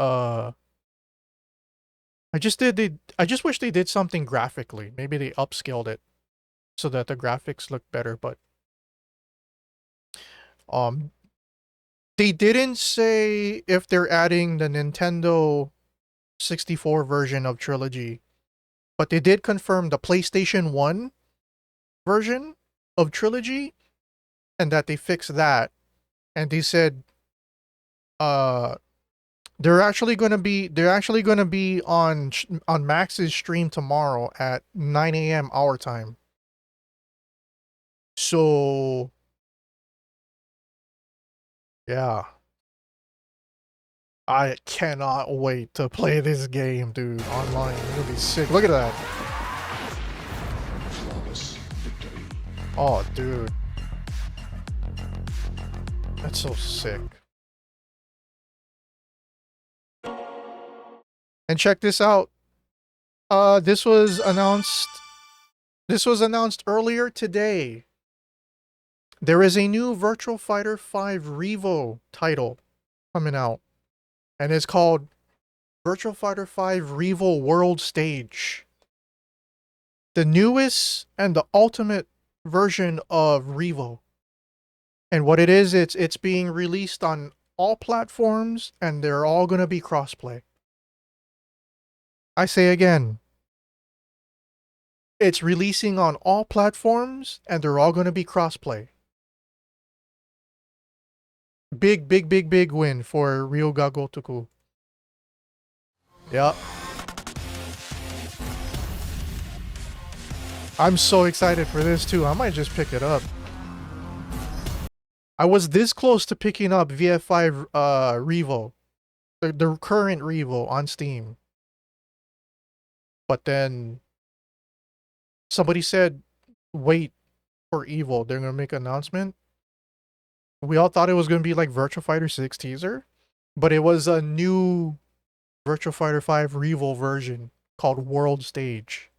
I just wish they did something graphically. Maybe they upscaled it so that the graphics look better, but they didn't say if they're adding the Nintendo 64 version of Trilogy, but they did confirm the PlayStation 1 version of Trilogy and that they fixed that. And they said they're actually going to be on Max's stream tomorrow at 9 a.m. our time. So yeah. I cannot wait to play this game, dude, online. It's gonna be sick. Look at that. Oh, dude. That's so sick. And check this out. This was announced earlier today. There is a new Virtual Fighter 5 Revo title coming out. And it's called Virtual Fighter 5 Revo World Stage. The newest and the ultimate version of Revo. And what it is, it's being released on all platforms and they're all going to be crossplay. I say again, it's releasing on all platforms and they're all going to be crossplay. Big win for Ryoga Gotoku. Yep. I'm so excited for this too. I might just pick it up. I was this close to picking up VF5 Revo. The current Revo on Steam. But then somebody said, wait for Evo. They're going to make an announcement. We all thought it was going to be like Virtua Fighter 6 teaser. But it was a new Virtua Fighter 5 Revo version called World Stage.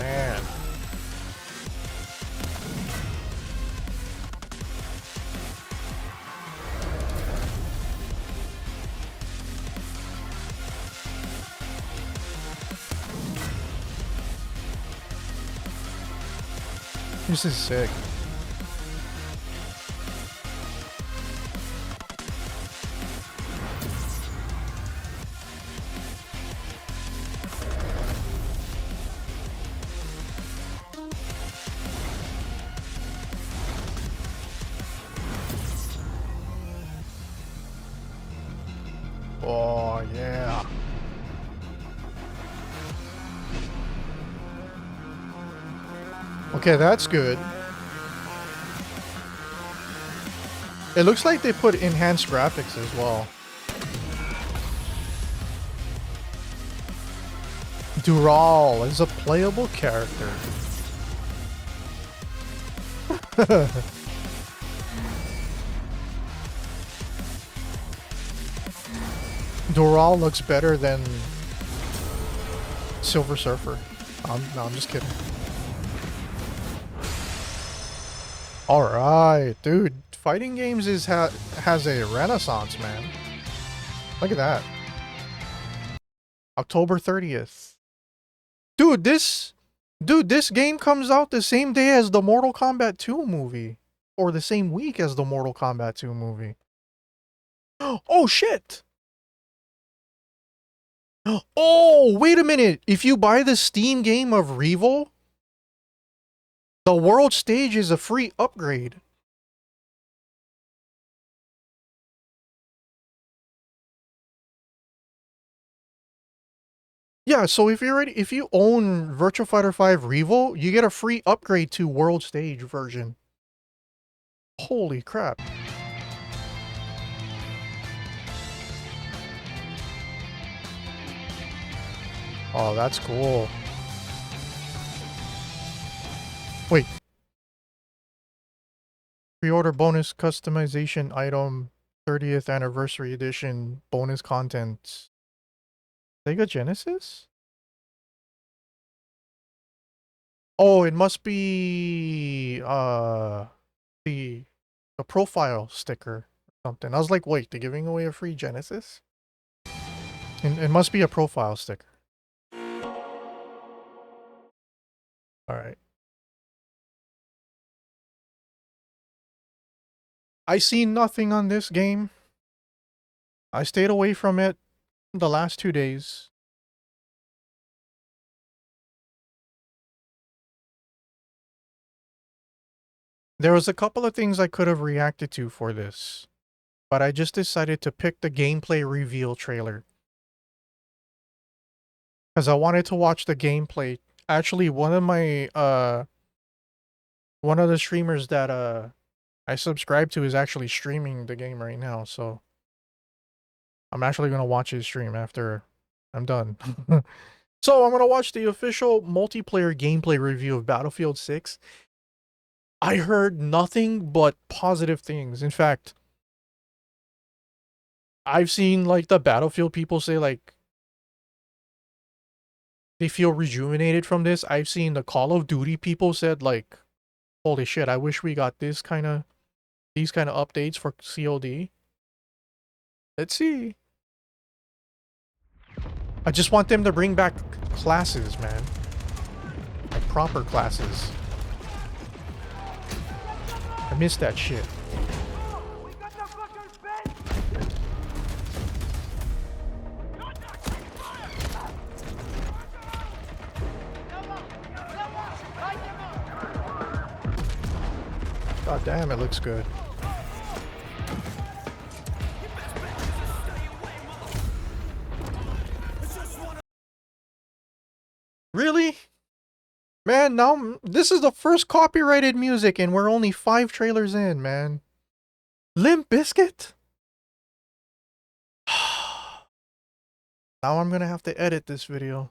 Man. This is sick. Oh, yeah. Okay, that's good. It looks like they put enhanced graphics as well. Dural is a playable character. Dural looks better than Silver Surfer. No, I'm just kidding. Alright, dude. Fighting games has a renaissance, man. Look at that. October 30th. Dude, this game comes out the same day as the Mortal Kombat 2 movie. Or the same week as the Mortal Kombat 2 movie. Oh, shit! Oh, wait a minute. If you buy the Steam game of Revo, the world stage is a free upgrade. Yeah, so if you own Virtua Fighter 5 Revo, you get a free upgrade to World Stage version. Holy crap. Oh, that's cool. Wait. Pre-order bonus customization item 30th anniversary edition bonus content. Sega Genesis? Oh, it must be the profile sticker or something. I was like, wait, they're giving away a free Genesis? It must be a profile sticker. Alright. I see nothing on this game. I stayed away from it the last 2 days. There was a couple of things I could have reacted to for this, but I just decided to pick the gameplay reveal trailer. Because I wanted to watch the gameplay. Actually, one of the streamers that I subscribe to is actually streaming the game right now, so I'm actually gonna watch his stream after I'm done. So I'm gonna watch the official multiplayer gameplay review of Battlefield 6. I heard nothing but positive things. In fact, I've seen like the Battlefield people say like they feel rejuvenated from this. I've seen the Call of Duty people said like, holy shit, I wish we got these kind of updates for COD. Let's see. I just want them to bring back classes, man. Like proper classes. I miss that shit. God damn, it looks good. Really? Man, now this is the first copyrighted music and we're only 5 trailers in, man. Limp Bizkit? Now I'm gonna have to edit this video.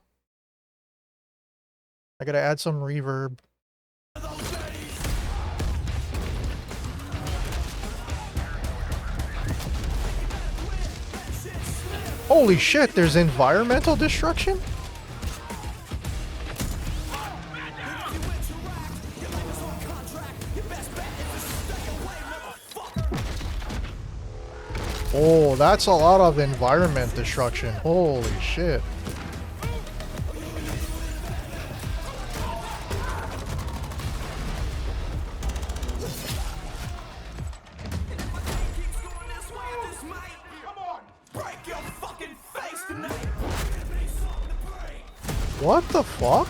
I gotta add some reverb. Holy shit, there's environmental destruction? Oh, that's a lot of environment destruction. Holy shit. What the fuck?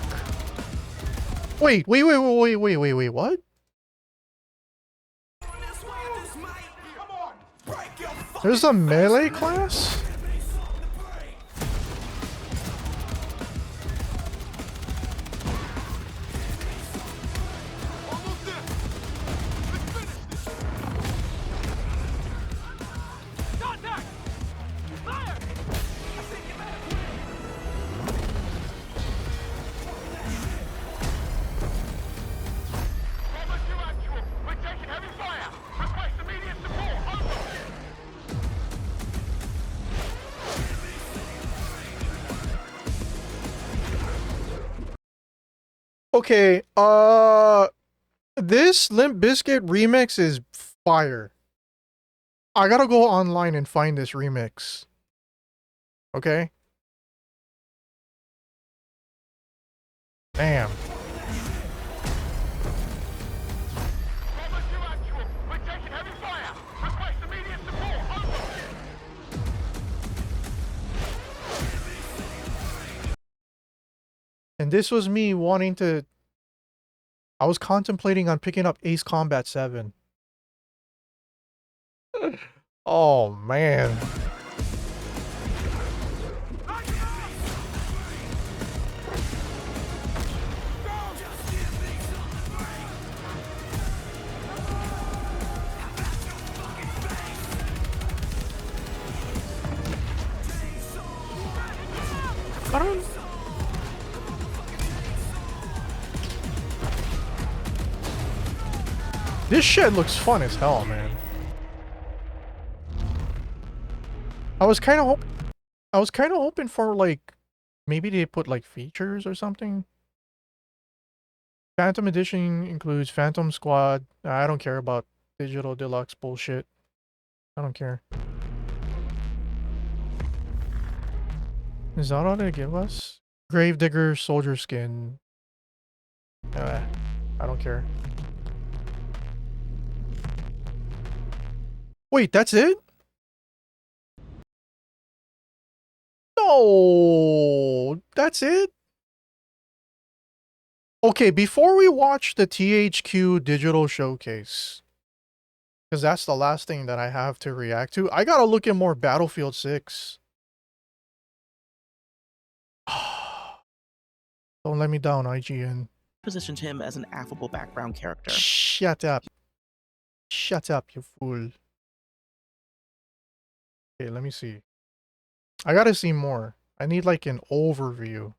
Wait, what? There's a melee class? Okay, this Limp Bizkit remix is fire. I gotta go online and find this remix. Okay? Damn. And this was me wanting to... I was contemplating on picking up Ace Combat 7. Oh, man. This shed looks fun as hell, man. I was kind of hoping for like maybe they put like features or something. Phantom Edition includes Phantom Squad. I don't care about digital deluxe bullshit. I don't care. Is that all they give us? Gravedigger soldier skin. I don't care. Wait, that's it? No, that's it? Okay, before we watch the THQ digital showcase, because that's the last thing that I have to react to, I gotta look at more Battlefield 6. Don't let me down, IGN. Positioned him as an affable background character. Shut up. Shut up, you fool. Okay, let me see. I gotta see more. I need like an overview.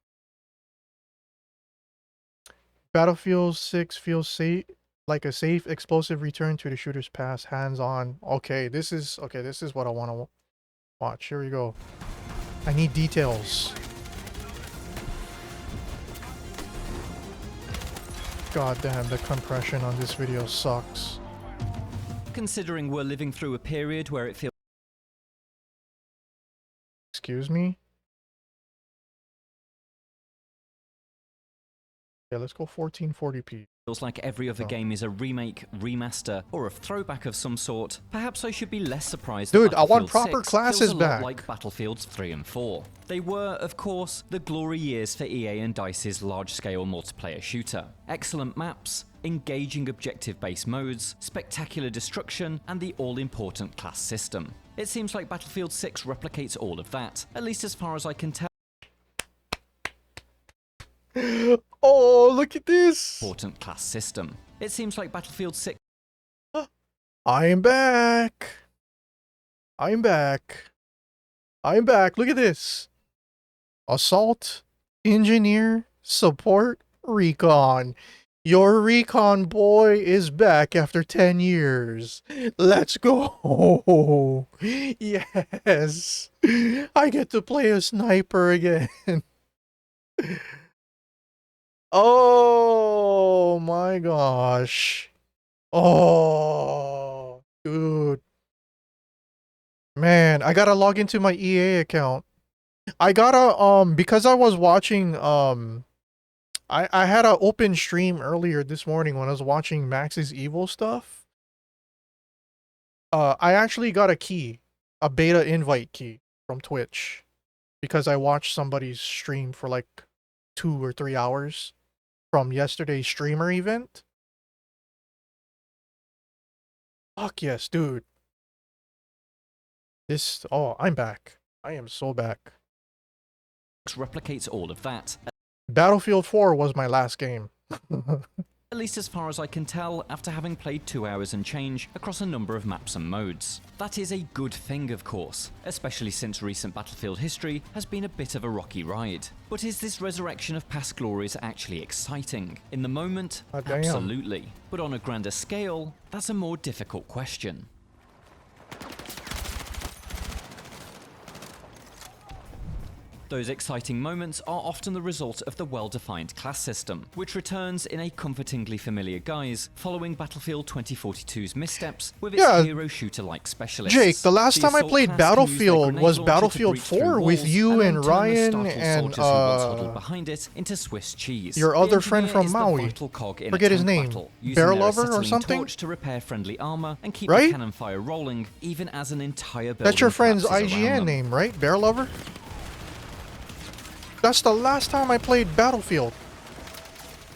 Battlefield 6 feels safe, like a safe, explosive return to the shooter's past, hands-on. Okay, this is what I want to watch. Here we go. I need details. God damn, the compression on this video sucks. Considering we're living through a period where it feels... Excuse me? Yeah, let's go 1440p. Feels like every other game is a remake, remaster, or a throwback of some sort. Perhaps I should be less surprised. Dude, I want Battlefield proper 6 classes feels a lot back. like Battlefields 3 and 4. They were, of course, the glory years for EA and DICE's large-scale multiplayer shooter. Excellent maps, engaging objective-based modes, spectacular destruction, and the all-important class system. It seems like Battlefield 6 replicates all of that, at least as far as I can tell. Oh, look at this! Important class system. It seems like Battlefield 6. I am back. I'm back. I'm back. Look at this. Assault, engineer, support, recon. Your recon boy is back after 10 years. Let's go. Yes. I get to play a sniper again. Oh my gosh. Oh, dude. Man, I gotta log into my EA account. I gotta, because I was watching, I had an open stream earlier this morning when I was watching Max's Evil stuff. I actually got a key, a beta invite key from Twitch, because I watched somebody's stream for like 2 or 3 hours from yesterday's streamer event. Fuck yes, dude. Oh, I'm back. I am so back. Replicates all of that. Battlefield 4 was my last game. At least as far as I can tell, after having played 2 hours and change across a number of maps and modes. That is a good thing, of course, especially since recent Battlefield history has been a bit of a rocky ride. But is this resurrection of past glories actually exciting? In the moment, absolutely. But on a grander scale, that's a more difficult question. Those exciting moments are often the result of the well-defined class system, which returns in a comfortingly familiar guise following Battlefield 2042's missteps with its hero shooter-like specialists. Jake, the last time I played Battlefield was Battlefield 4 with you and Ryan and behind it into Swiss cheese. Your other friend from Maui. Forget his name. Bear Lover or something? To repair friendly armor and keep right? the cannon fire rolling, even as an entire building That's your friend's collapses around IGN them. name, right? Bear Lover? That's the last time I played Battlefield.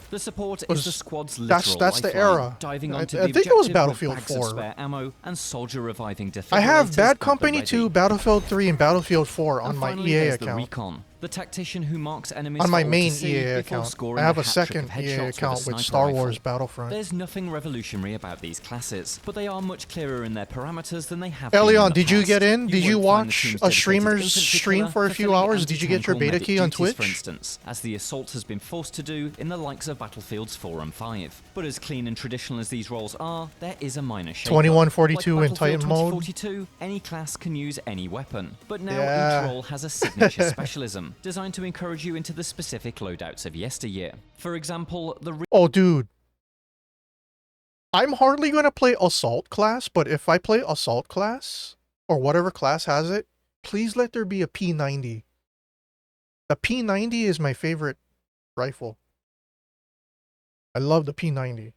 The support is the squad's literal that's the lifeline, era. diving onto I the think it was objective Battlefield with bags 4. of spare ammo and soldier reviving defibrillators I have at Bad the Company ready. 2, Battlefield 3, and Battlefield 4 on And my finally, EA there's the account. recon. The tactician who marks enemies On my for all main to see EA before account. scoring I have a a hat-trick second of headshots EA with a account with sniper Star rifle. Wars Battlefront. There's nothing revolutionary about these classes, but they are much clearer in their parameters than they have been in Elion, the did you past. get in? Did you won't find the watch team's a dedicated streamer's infantry stream killer for a few fulfilling hours? Did you get your anti-tank or beta medic key on duties, Twitch? for instance, as the Assault has been forced to do in the likes of Battlefields 4 and 5. But as clean and traditional as these roles are, there is a minor shake-up. 2142 like in Titan mode. 2042, any class can use any weapon, but now Yeah. each role has a signature specialism, designed to encourage you into the specific loadouts of yesteryear. For example, the Oh, dude. I'm hardly going to play Assault class, but if I play Assault class, or whatever class has it, please let there be a P90. The P90 is my favorite rifle. I love the P90.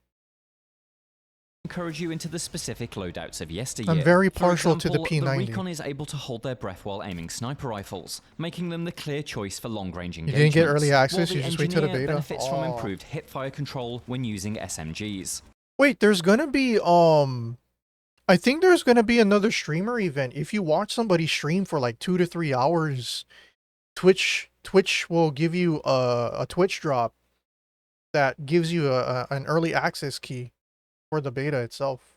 encourage you into the specific loadouts of yesteryear. I'm very For partial to the example, P90. The Recon is able to hold their breath while aiming sniper rifles, making them the clear choice for long-range You engagements. didn't get early access, while you just wait till the Engineer beta? benefits from Oh. improved hip-fire control when using SMGs. Wait, there's gonna be, I think there's gonna be another streamer event. If you watch somebody stream for like 2 to 3 hours, Twitch will give you a Twitch drop that gives you an early access key for the beta itself.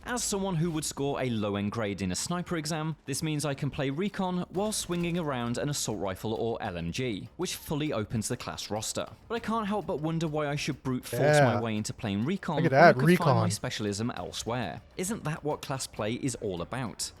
As someone who would score a low-end grade in a sniper exam, this means I can play Recon while swinging around an assault rifle or LMG, which fully opens the class roster. But I can't help but wonder why I should brute force my Yeah. way into playing Recon Look at when I that, could find my Recon. specialism elsewhere. Isn't that what class play is all about?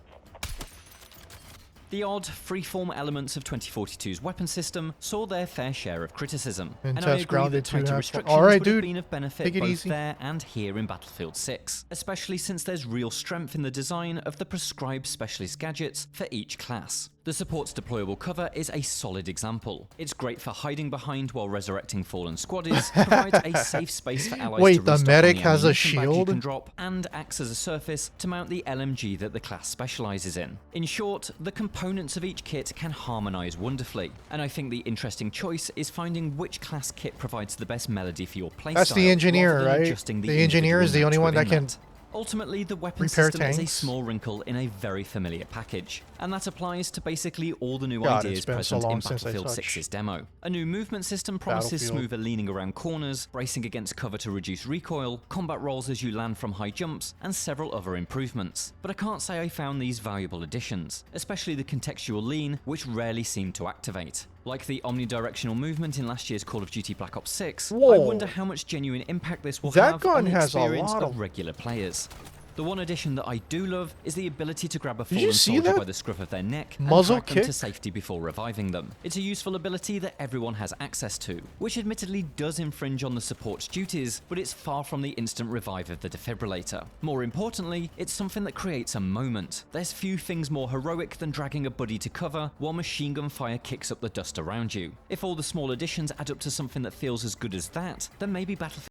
The odd, freeform elements of 2042's weapon system saw their fair share of criticism, And and I test agree grounded that too, tighter have fun. restrictions Alright, would have dude. been of benefit Take it both easy. there and here in Battlefield 6, especially since there's real strength in the design of the prescribed specialist gadgets for each class. The support's deployable cover is a solid example. It's great for hiding behind while resurrecting fallen squaddies, provides a safe space for allies Wait, to the restock medic on the has a ammunition bag you shield? can drop, and acts as a surface to mount the LMG that the class specializes in. In short, the components of each kit can harmonize wonderfully, and I think the interesting choice is finding which class kit provides the best melody for your playstyle. That's the engineer, rather than right? adjusting The engineer individual is the notes only one that within can that. Ultimately, the weapon repair system is a tanks. small wrinkle in a very familiar package, and that applies to basically all the new God, ideas it's been so present long in since I Battlefield touched 6's demo. A new movement system promises Battlefield. smoother leaning around corners, bracing against cover to reduce recoil, combat rolls as you land from high jumps, and several other improvements. But I can't say I found these valuable additions, especially the contextual lean, which rarely seemed to activate. Like the omnidirectional movement in last year's Call of Duty Black Ops 6, I Whoa. wonder how much genuine impact this will That have gun on the has a experience lot of of- regular players. The one addition that I do love is the ability to grab a Did you fallen see soldier that by the scruff of their neck muzzle and drag them to kick? safety before reviving them. It's a useful ability that everyone has access to, which admittedly does infringe on the support's duties, but it's far from the instant revive of the defibrillator. More importantly, it's something that creates a moment. There's few things more heroic than dragging a buddy to cover while machine gun fire kicks up the dust around you. If all the small additions add up to something that feels as good as that, then maybe Battlefield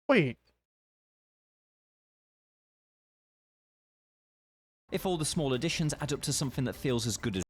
Wait. If all the small additions add up to something that feels as good as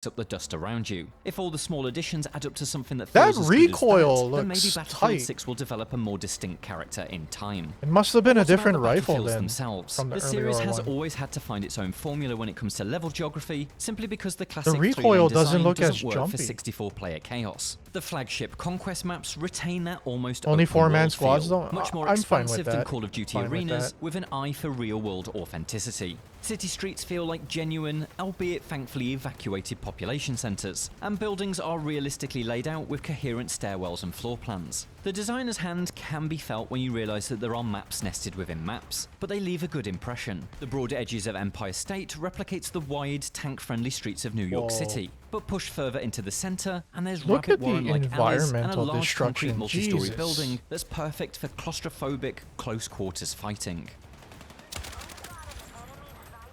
up the dust around you. If all the small additions add up to something that That feels as recoil good as that, then maybe looks Battlefield tight. 6 will develop a more distinct character in time. It must have been a What about different the rifle Battlefields then themselves? from the The series earlier has one. always had to find its own formula when it comes to level geography, simply because the classic The three-lane recoil doesn't design look as doesn't work for jumpy. 64-player chaos. The flagship Conquest maps retain that almost Only open four-man world squads feel, don't- much more I'm fine with expansive than that. Call of Duty Fine with arenas, that. with an eye for real-world authenticity. City streets feel like genuine, albeit thankfully evacuated population centres, and buildings are realistically laid out with coherent stairwells and floor plans. The designer's hand can be felt when you realise that there are maps nested within maps, but they leave a good impression. The broad edges of Empire State replicates the wide, tank-friendly streets of New York Whoa. City, but push further into the centre, and there's Look rapid at the warren-like alleys and a environmental large concrete destruction. multi-story Jesus. building that's perfect for claustrophobic, close-quarters fighting.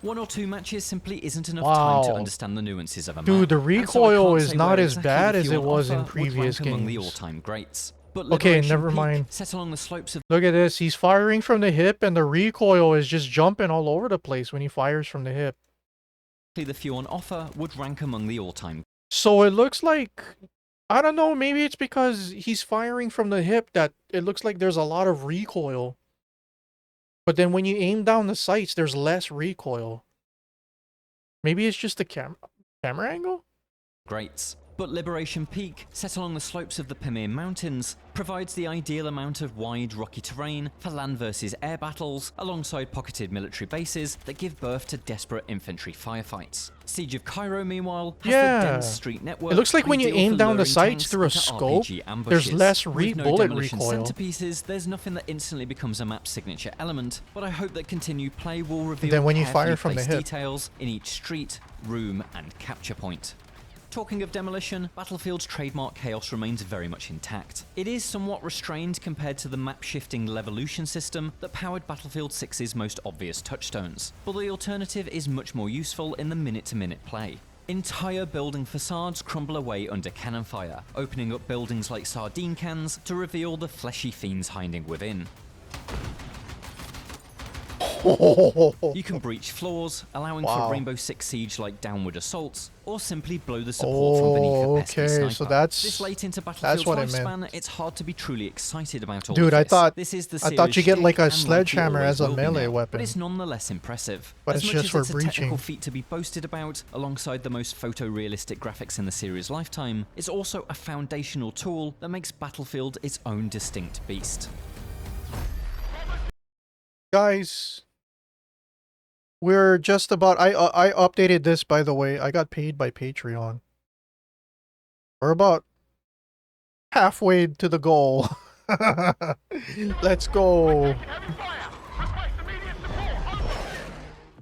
One or two matches simply isn't enough time to Wow. understand the nuances of a map. Dude, the and so I recoil can't is say not where as exactly bad the as fuel it was offer in would previous rank among the games. all-time greats. But Okay, Liberation never Peak, mind. set along the slopes of Look at this. He's firing from the hip, and the recoil is just jumping all over the place when he fires from the hip. the few on offer would rank among the all-time. So it looks like, I don't know, maybe it's because he's firing from the hip that it looks like there's a lot of recoil. But then when you aim down the sights, there's less recoil. Maybe it's just the camera. Camera angle? Greats. But Liberation Peak, set along the slopes of the Pamir Mountains, provides the ideal amount of wide, rocky terrain for land versus air battles, alongside pocketed military bases that give birth to desperate infantry firefights. Siege of Cairo, meanwhile, has the dense street network. It looks like when you ideal aim for down the luring sights tanks through a into scope, RPG ambushes. there's less With no bullet demolition recoil. centerpieces, there's nothing that instantly becomes a map signature element, but I hope that continued play will reveal then when you carefully fire from the placed hip. details in each street, room, and capture point. Talking of demolition, Battlefield's trademark chaos remains very much intact. It is somewhat restrained compared to the map-shifting Levolution system that powered Battlefield 6's most obvious touchstones, but the alternative is much more useful in the minute-to-minute play. Entire building facades crumble away under cannon fire, opening up buildings like sardine cans to reveal the fleshy fiends hiding within. You can breach floors, allowing for Rainbow Six Siege-like downward assaults, or simply blow the support from beneath a pesky sniper. So that's this late into Battlefield's what I lifespan, meant. it's hard to be truly excited about all Dude, of I this. thought This is the I thought you series get like shtick, a and likely sledgehammer always as a will be melee now, weapon. but it's nonetheless impressive. But as it's much just as for it's a technical breaching. feat to be boasted about, alongside the most photorealistic graphics in the series' lifetime, it's also a foundational tool that makes Battlefield its own distinct beast. Guys, we're just about I updated this, by the way. I got paid by Patreon. We're about halfway to the goal. Let's go.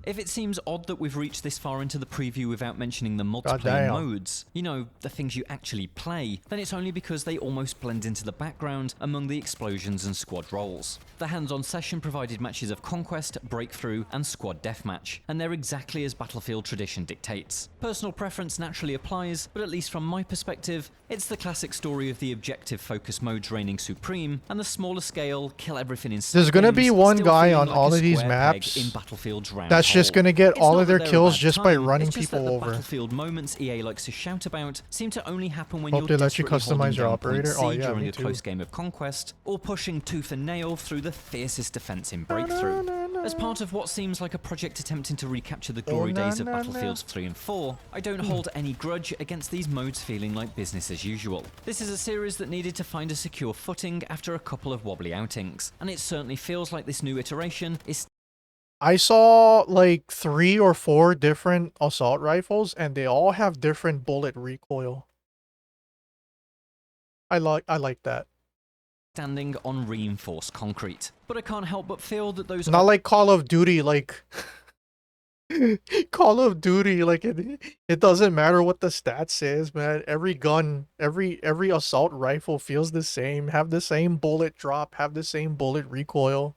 If it seems odd that we've reached this far into the preview without mentioning the multiplayer Goddamn. modes, you know, the things you actually play, then it's only because they almost blend into the background among the explosions and squad roles. The hands-on session provided matches of Conquest, Breakthrough, and Squad Deathmatch, and they're exactly as Battlefield tradition dictates. Personal preference naturally applies, but at least from my perspective, it's the classic story of the objective-focused modes reigning supreme, and the smaller scale, kill everything in There's gonna be games one still guy feeling on like all a of these square peg maps in Battlefield's round that's just hole. gonna get It's all not of that their they're a kills bad just by time, running it's just people that the over. Battlefield moments EA likes to shout about seem to only happen when Hope you're they let you desperately holding customize your down point operator. C Oh, yeah, during me a too. close game of Conquest, or pushing tooth and nail through the fiercest defense in Breakthrough. As part of what seems like a project attempting to recapture the glory days of Battlefields 3 and 4, I don't hold any grudge against these modes feeling like business as usual. This is a series that needed to find a secure footing after a couple of wobbly outings, and it certainly feels like this new iteration is I saw like 3 or 4 different assault rifles, and they all have different bullet recoil. I like that. standing on reinforced concrete. But I can't help but feel that those Not like Call of Duty, like Call of Duty, like it doesn't matter what the stat says, man. Every gun, every assault rifle feels the same, have the same bullet drop, have the same bullet recoil.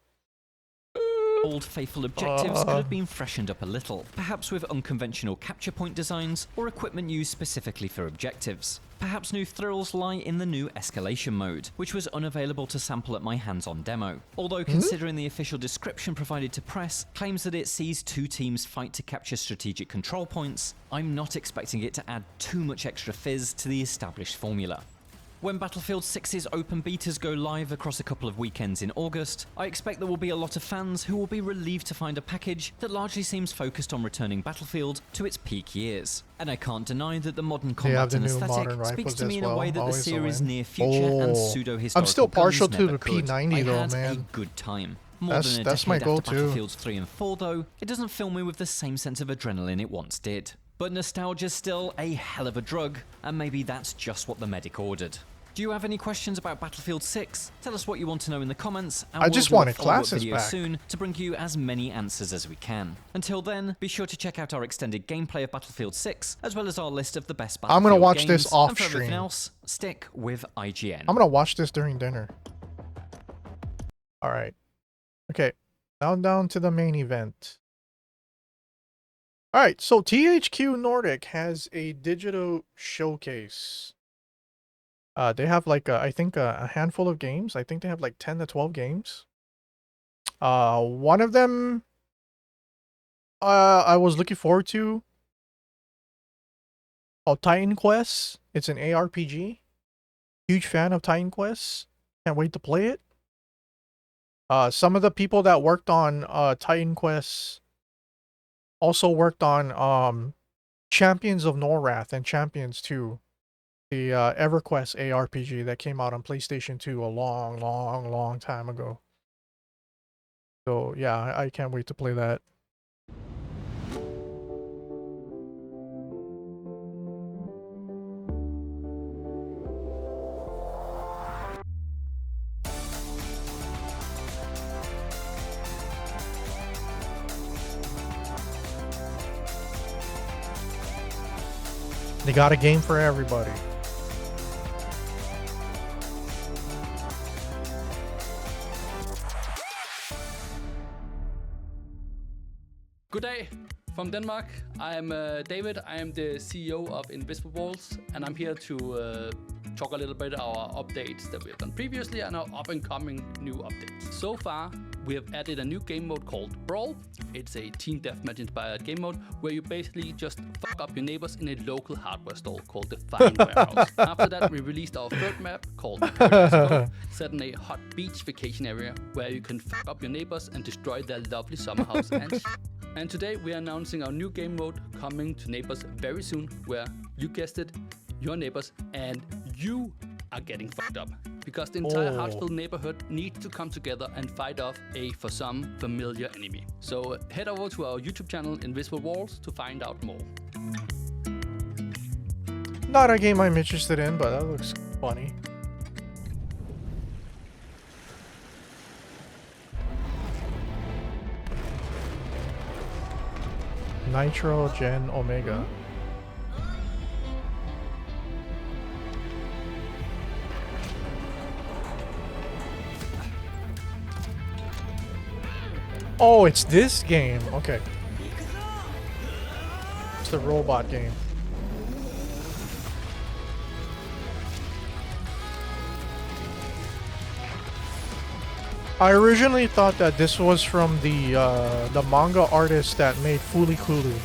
old faithful objectives could have been freshened up a little, perhaps with unconventional capture point designs or equipment used specifically for objectives. Perhaps new thrills lie in the new escalation mode, which was unavailable to sample at my hands-on demo. Although considering the official description provided to press claims that it sees 2 teams fight to capture strategic control points, I'm not expecting it to add too much extra fizz to the established formula. When Battlefield 6's open betas go live across a couple of weekends in August, I expect there will be a lot of fans who will be relieved to find a package that largely seems focused on returning Battlefield to its peak years. And I can't deny that the modern combat and aesthetic speaks to me in a way that the series' near future and pseudo-historical I'm still partial guns to never the could. P90 I though, had man. a good time. More That's- than a that's my decade after go-to. Battlefields 3 and 4 though, it doesn't fill me with the same sense of adrenaline it once did. But nostalgia's still a hell of a drug, and maybe that's just what the medic ordered. Do you have any questions about Battlefield 6? Tell us what you want to know in the comments, and I we'll just do a wanted follow-up classes video back. soon to bring you as many answers as we can. Until then, be sure to check out our extended gameplay of Battlefield 6, as well as our list of the best I'm Battlefield gonna watch games, this off and for everything stream. else, stick with IGN. I'm gonna watch this during dinner. Alright. Okay. Now down to the main event. Alright, so THQ Nordic has a digital showcase. They have like I think a handful of games. I think they have like 10 to 12 games. One of them I was looking forward to, called Titan Quest. It's an ARPG. Huge fan of Titan Quest. Can't wait to play it. Some of the people that worked on Titan Quest also worked on Champions of Norrath and Champions 2, the EverQuest ARPG that came out on PlayStation 2 a long time ago. So yeah, I can't wait to play that. They got a game for everybody. Good day from Denmark. I'm David. I am the CEO of Invisible Walls, and I'm here to talk a little bit about our updates that we have done previously and our up-and-coming new updates. So far, we have added a new game mode called Brawl. It's a team deathmatch inspired game mode where you basically just fuck up your neighbors in a local hardware store called the Fine Warehouse. After that, we released our third map called Paradise Cove, set in a hot beach vacation area where you can fuck up your neighbors and destroy their lovely summer house and today we are announcing our new game mode coming to neighbors very soon, where, you guessed it, your neighbors and you are getting fucked up. Because the entire Hartsville neighborhood needs to come together and fight off a, for some, familiar enemy. So head over to our YouTube channel, Invisible Walls, to find out more. Not a game I'm interested in, but that looks funny. Nitro Gen Omega. Oh, it's this game. Okay. It's the robot game. I originally thought that this was from the manga artist that made Fooly Cooly.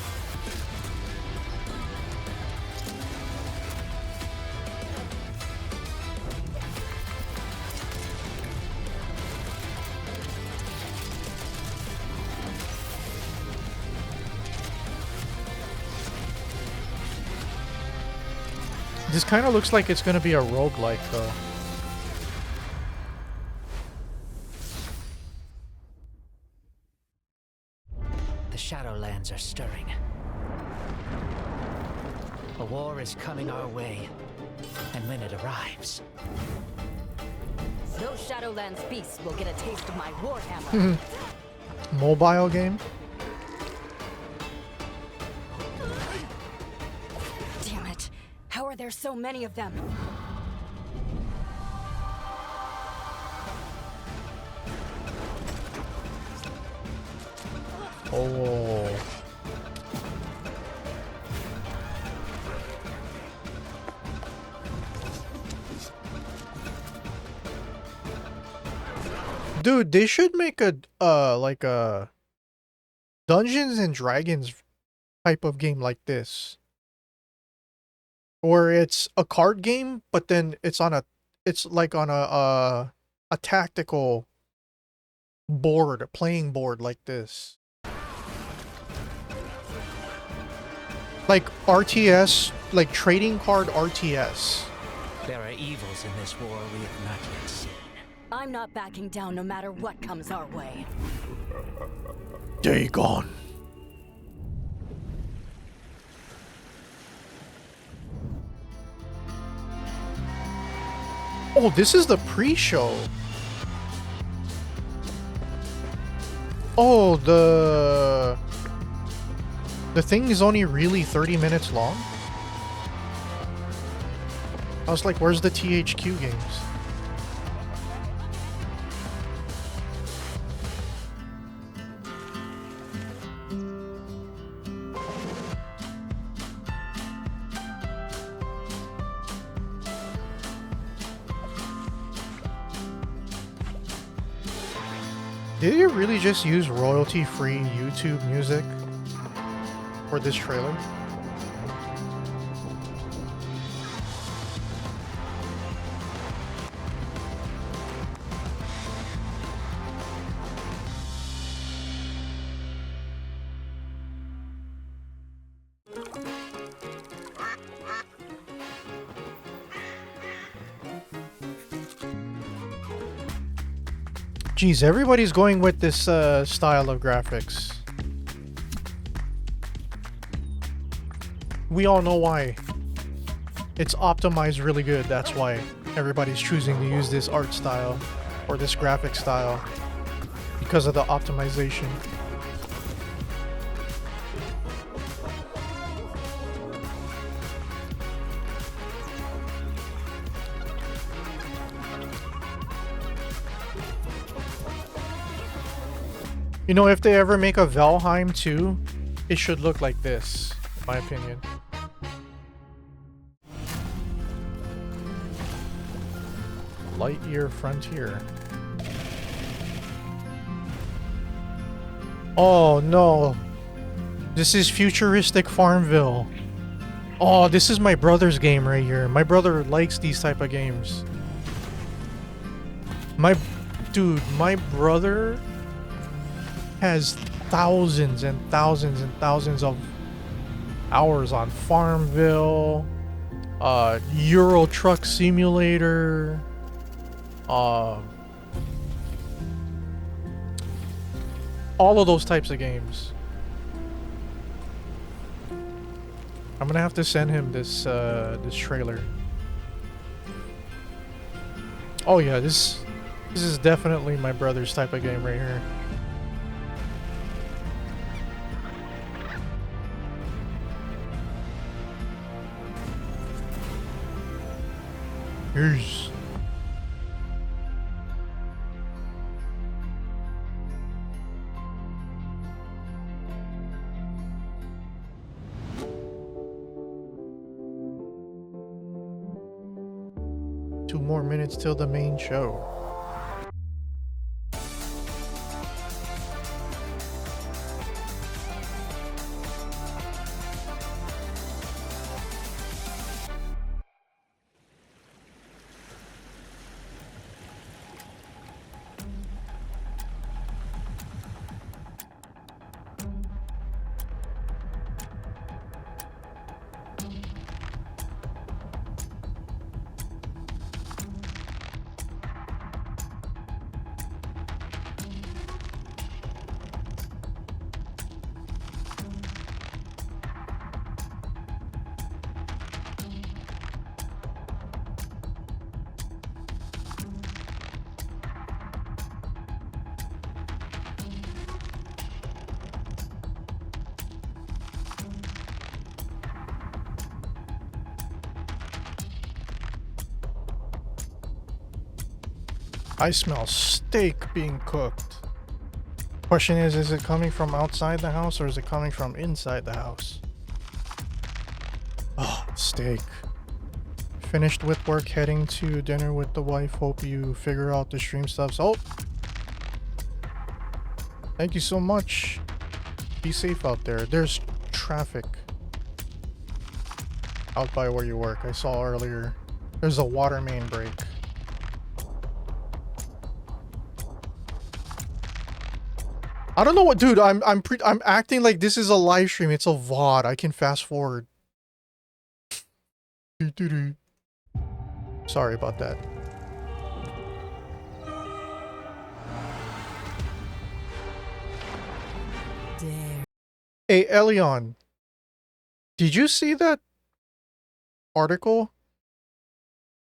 This kind of looks like it's going to be a roguelike though. The Shadowlands are stirring. A war is coming our way, and when it arrives... Those Shadowlands beasts will get a taste of my warhammer. Mobile game? Damn it. How are there so many of them? Oh. Dude, they should make a like a Dungeons and Dragons type of game like this. Or it's a card game, but then it's like on a tactical board, playing board like this. Like RTS, like trading card RTS. There are evils in this war we have not yet seen. I'm not backing down no matter what comes our way. Dagon. Oh, this is the pre-show. Oh, the thing is only really 30 minutes long? I was like, where's the THQ games? Did you really just use royalty-free YouTube music for this trailer? Geez, everybody's going with this style of graphics. We all know why. It's optimized really good, that's why everybody's choosing to use this art style or this graphic style, because of the optimization. You know, if they ever make a Valheim 2, it should look like this, in my opinion. Lightyear Frontier. Oh no. This is futuristic Farmville. Oh, this is my brother's game right here. My brother likes these type of games. My brother has thousands and thousands and thousands of hours on Farmville, Euro Truck Simulator, all of those types of games. I'm gonna have to send him this this trailer. Oh yeah, this is definitely my brother's type of game right here. Here's 2 more minutes till the main show. I smell steak being cooked. Question is it coming from outside the house or is it coming from inside the house? Oh, steak. Finished with work, heading to dinner with the wife. Hope you figure out the stream stuff. Oh! Thank you so much. Be safe out there. There's traffic out by where you work. I saw earlier. There's a water main break. I don't know what, dude. I'm acting like this is a live stream. It's a VOD. I can fast forward. Sorry about that. There. Hey, Elion. Did you see that article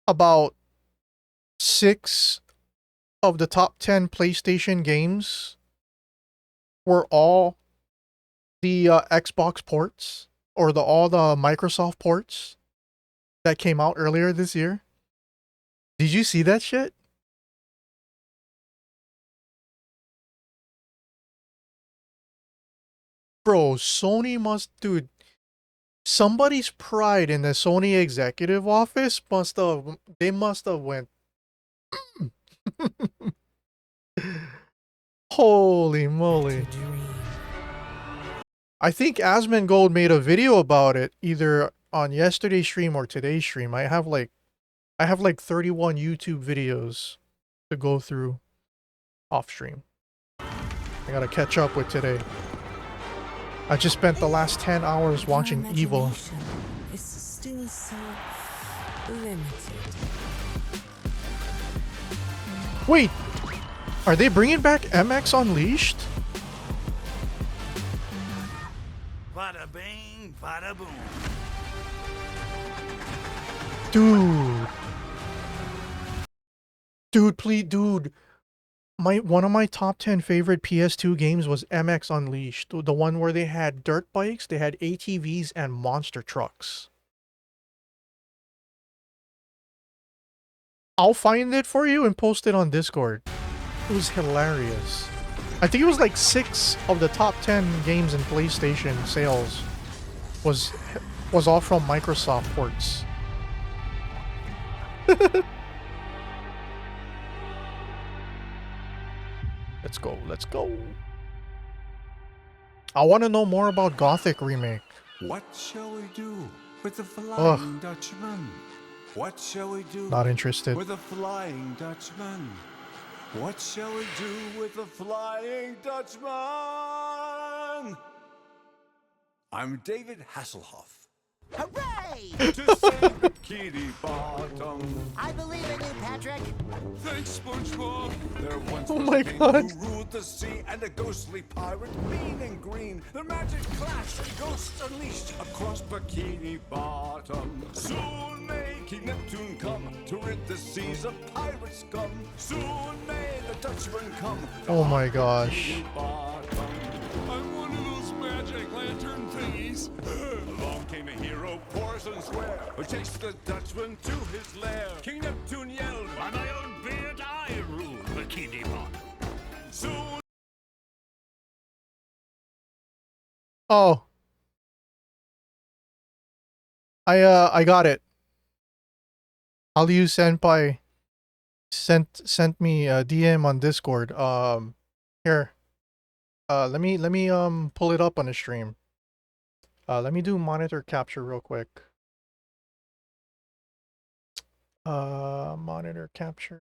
about 6 of the top 10 PlayStation games were all the Xbox ports, or all the Microsoft ports that came out earlier this year? Did you see that shit? Bro, Sony must, dude, somebody's pride in the Sony executive office must have went holy moly. I think Asmongold made a video about it either on yesterday's stream or today's stream. I have like 31 YouTube videos to go through off stream. I gotta catch up with today. I just spent the last 10 hours watching Evil. It's still so limited. Wait! Are they bringing back MX Unleashed? Bada bing, bada boom. Dude. Dude, please, dude. One of my top 10 favorite PS2 games was MX Unleashed. The one where they had dirt bikes, they had ATVs, and monster trucks. I'll find it for you and post it on Discord. It was hilarious. I think it was like 6 of the top 10 games in PlayStation sales was all from Microsoft ports. Let's go, let's go. I want to know more about Gothic Remake. What shall we do with the Flying Dutchman? What shall we do? Not interested. With the Flying Dutchman? What shall we do with the Flying Dutchman? I'm David Hasselhoff. Hooray! To save Bikini Bottom. I believe in you, Patrick. Thanks, SpongeBob. There once Oh was my a king God. who ruled the sea, and a ghostly pirate, mean and green. The magic clash and ghosts unleashed across Bikini Bottom. Soon may King Neptune come to rid the seas of pirate scum. Soon may the Dutchman come. Oh my gosh. I'm one of those magic lantern thingies. Along came a hero, Porson Square, who chased the Dutchman to his lair. King Neptune yelled, "By my own beard, I rule Bikini Bottom." Soon. Oh. I got it. Aliu Senpai sent me a DM on Discord. Here. Let me pull it up on the stream. Let me do monitor capture real quick. Monitor capture.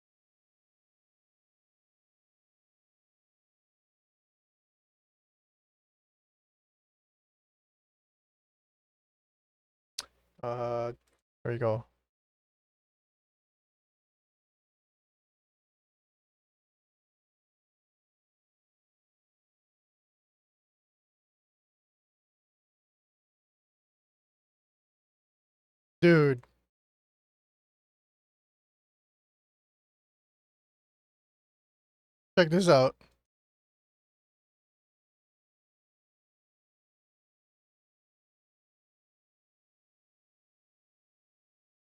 There you go. Dude. Check this out.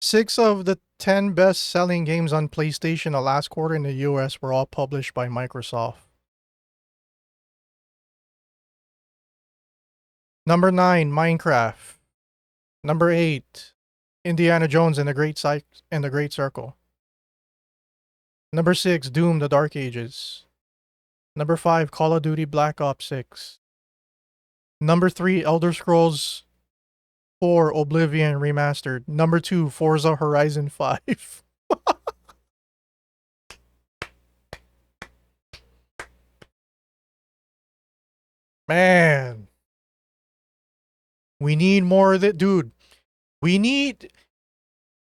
Six of the 10 best-selling games on PlayStation the last quarter in the US were all published by Microsoft. Number 9, Minecraft. Number 8, Indiana Jones and the Great Circle. Number 6, Doom: The Dark Ages. Number 5, Call of Duty Black Ops 6. Number 3, Elder Scrolls 4 Oblivion Remastered. Number 2, Forza Horizon 5. Man. We need more of that, dude. We need...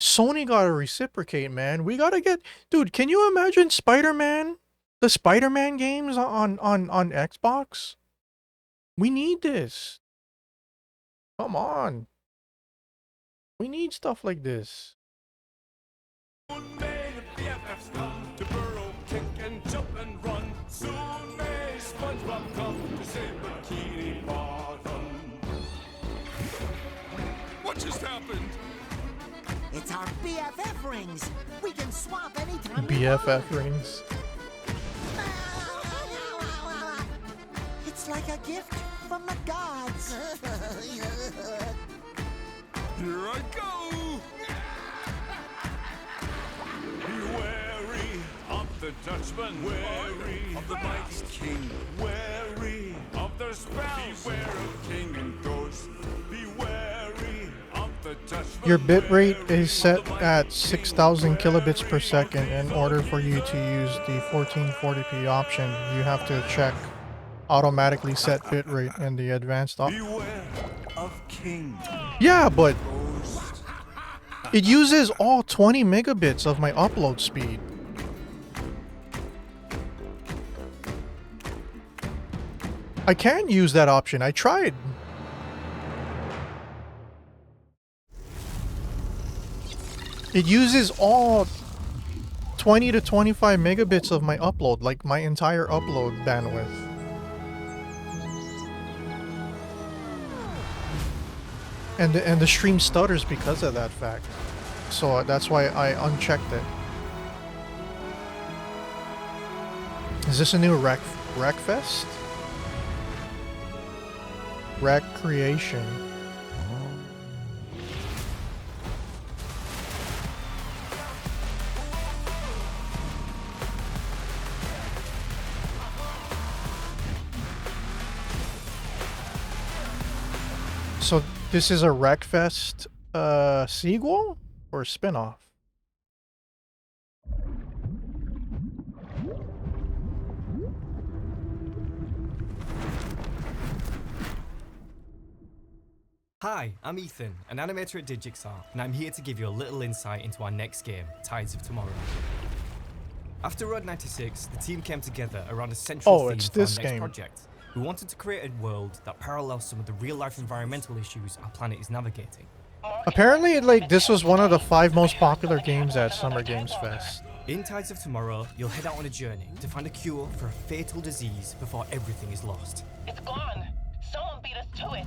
Sony gotta reciprocate, man. We gotta get... Dude, can you imagine Spider-Man? The Spider-Man games on Xbox? We need this. Come on. We need stuff like this. Soon may the BFFs come to burrow, kick and jump and run. Soon may SpongeBob come to save Bikini Bottom. What just happened? It's our BFF rings. We can swap anytime. BFF rings. It's like a gift from the gods. Here I go! Be wary of the Dutchman, wary of the mighty king, wary of their spells, beware of king and ghost, be wary of the Dutchman. Your bitrate is set at 6,000 kilobits per second. In order for you to use the 1440p option, you have to check automatically set bitrate in the advanced Beware of king. Yeah, but it uses all 20 megabits of my upload speed. I can use that option. I tried. It uses all 20 to 25 megabits of my upload, like my entire upload bandwidth. And the stream stutters because of that fact. So that's why I unchecked it. Is this a new Wreckfest? Recreation. So this is a Wreckfest sequel or spin-off? Hi, I'm Ethan, an animator at Digixar, and I'm here to give you a little insight into our next game, Tides of Tomorrow. After Road 96, the team came together around a central theme for our next project. We wanted to create a world that parallels some of the real-life environmental issues our planet is navigating. Apparently, this was one of the 5 most popular games at Summer Games Fest. In Tides of Tomorrow, you'll head out on a journey to find a cure for a fatal disease before everything is lost. It's gone. Someone beat us to it.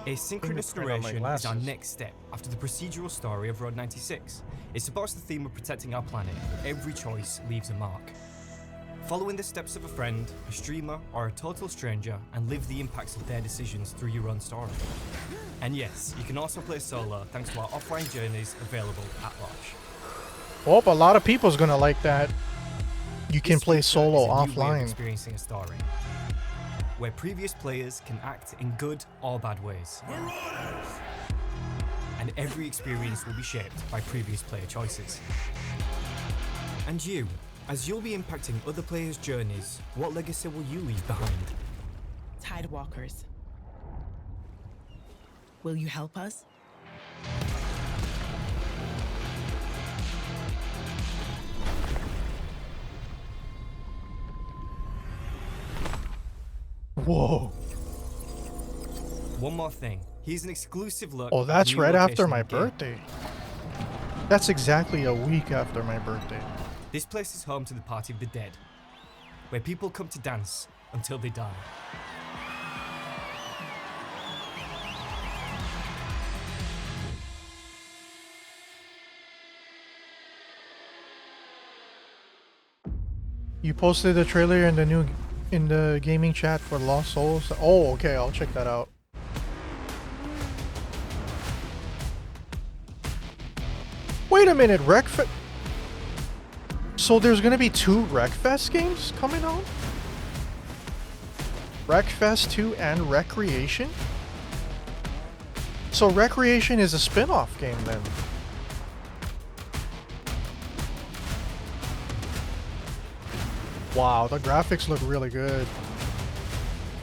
Asynchronous narration is our next step after the procedural story of Road 96. It supports the theme of protecting our planet, but every choice leaves a mark. Following the steps of a friend, a streamer, or a total stranger, and live the impacts of their decisions through your own story. And yes, you can also play solo thanks to our offline journeys available at launch. Oh, a lot of people's gonna like that. You can play solo is a new way of offline. Experiencing a story, where previous players can act in good or bad ways. And every experience will be shaped by previous player choices. And you, as you'll be impacting other players' journeys, what legacy will you leave behind? Tidewalkers. Will you help us? Whoa. One more thing. Here's an exclusive look. Oh, that's at the new right location after in my the game. birthday. That's exactly a week after my birthday. This place is home to the Party of the Dead, where people come to dance until they die. You posted the trailer in the gaming chat for Lost Souls. Oh, okay, I'll check that out. Wait a minute, Wreckfest. So there's gonna be 2 Wreckfest games coming out? Wreckfest 2 and Recreation? So Recreation is a spin-off game then. Wow, the graphics look really good.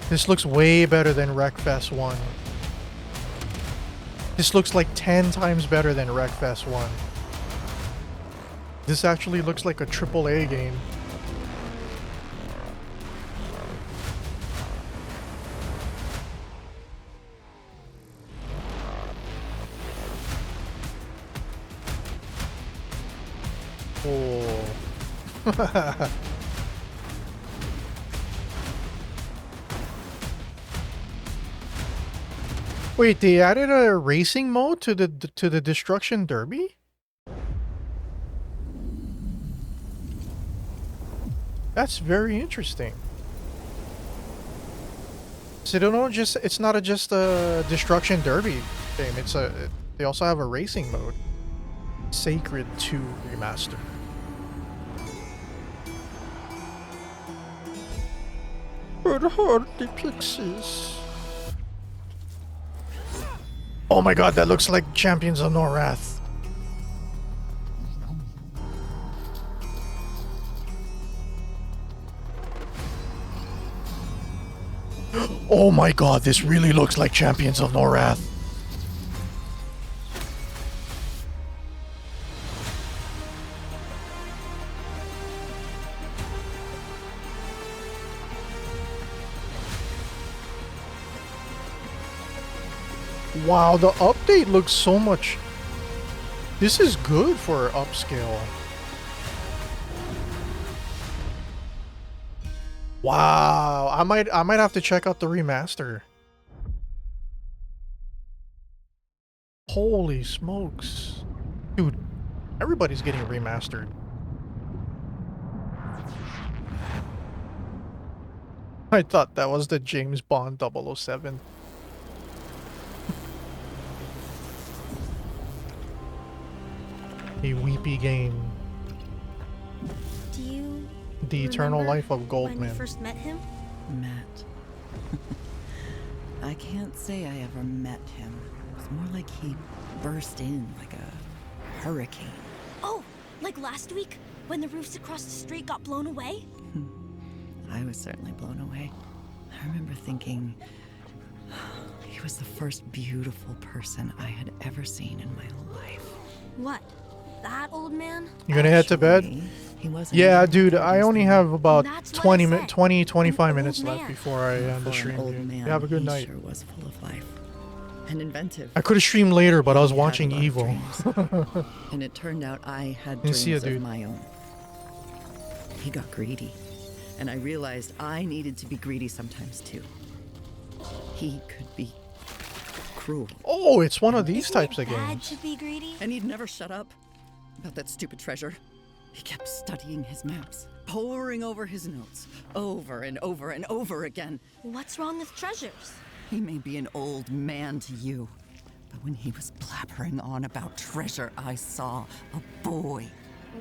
This looks way better than Wreckfest 1. This looks like 10 times better than Wreckfest 1. This actually looks like a AAA game. Oh. Wait, they added a racing mode to the Destruction Derby? That's very interesting. So they don't just it's not just a Destruction Derby game, they also have a racing mode. Sacred 2 Remaster. Red Heart the Pixies. Oh my god, that looks like Champions of Norath. Oh my god, this really looks like Champions of Norath. Wow, the update looks so much. This is good for upscale. Wow, I might have to check out the remaster. Holy smokes. Dude, everybody's getting remastered. I thought that was the James Bond 007. A weepy game. Do you The Eternal remember Life of when Goldman. you first met him? Matt. I can't say I ever met him. It's more like he burst in like a hurricane. Oh, like last week when the roofs across the street got blown away? I was certainly blown away. I remember thinking he was the first beautiful person I had ever seen in my life. What? That old man? You gonna head to bed? He wasn't Yeah, even dude, I only have about That's what 20 I minutes, said. 25 An minutes old left man. before I end the For an stream. old Dude. man, You have a good he night. sure was full of life and inventive. I could have streamed later, but I was He had a watching lot of Evil. dreams. And it turned out I had And see ya, dreams dude. of my own. He got greedy, and I realized I needed to be greedy sometimes too. He could be cruel. Oh, it's one of these Isn't types it of bad games. to be greedy? And he'd never shut up about that stupid treasure. He kept studying his maps, poring over his notes, over and over and over again. What's wrong with treasures? He may be an old man to you, but when he was blabbering on about treasure, I saw a boy.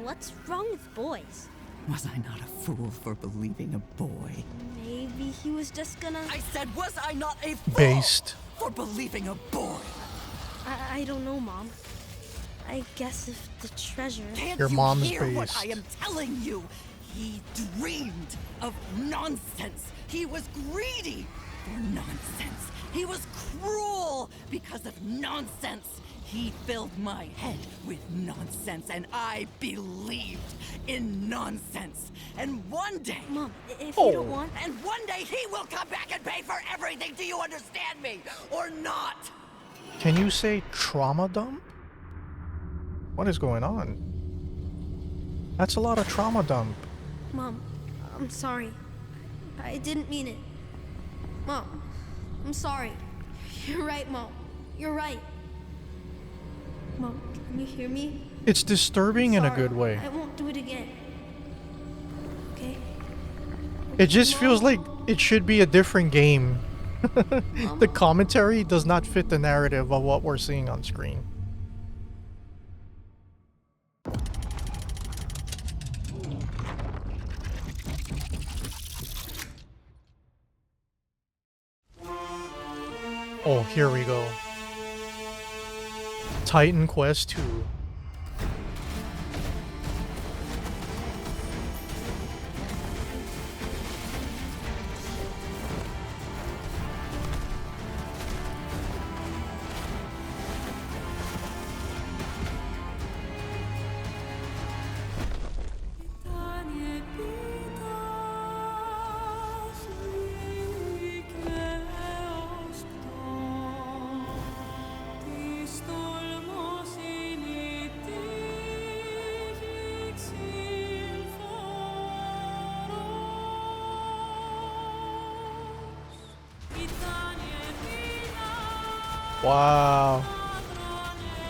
What's wrong with boys? Was I not a fool for believing a boy? Maybe he was just gonna... I said, was I not a fool Based. for believing a boy? I don't know, Mom. I guess if the treasure... Can't Your you mom's hear what based. I am telling you? He dreamed of nonsense. He was greedy for nonsense. He was cruel because of nonsense. He filled my head with nonsense, and I believed in nonsense. And one day... Mom, if you don't want... And one day he will come back and pay for everything. Do you understand me? Or not? Can you say trauma dump? What is going on? That's a lot of trauma dump. Mom, I'm sorry. I didn't mean it. Mom, I'm sorry. You're right, Mom. You're right. Mom, can you hear me? It's disturbing in a Sorry. good way. I won't do it again. Okay? It just feels like it should be a different game. The commentary does not fit the narrative of what we're seeing on screen. Oh, here we go. Titan Quest 2. Wow.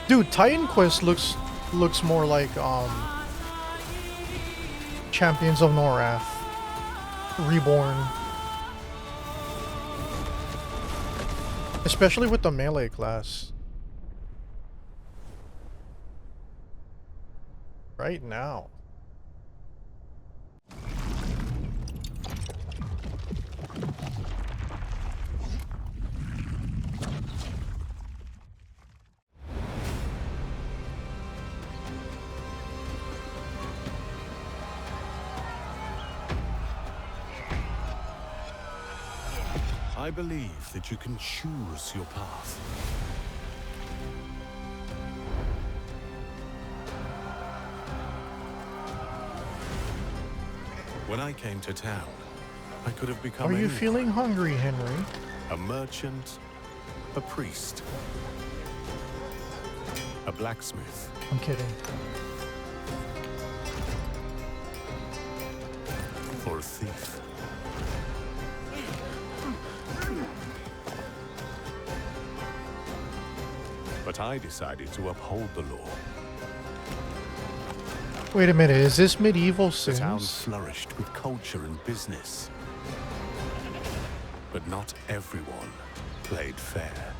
Dude, Titan Quest looks more like Champions of Norath Reborn. Especially with the melee class. Right now. I believe that you can choose your path. When I came to town, I could have become Are you anyone. feeling hungry, Henry? A merchant, A priest. A blacksmith. I'm kidding. Or a thief. But I decided to uphold the law. Wait a minute, is this medieval The town Sims? flourished with culture and business. But not everyone played fair.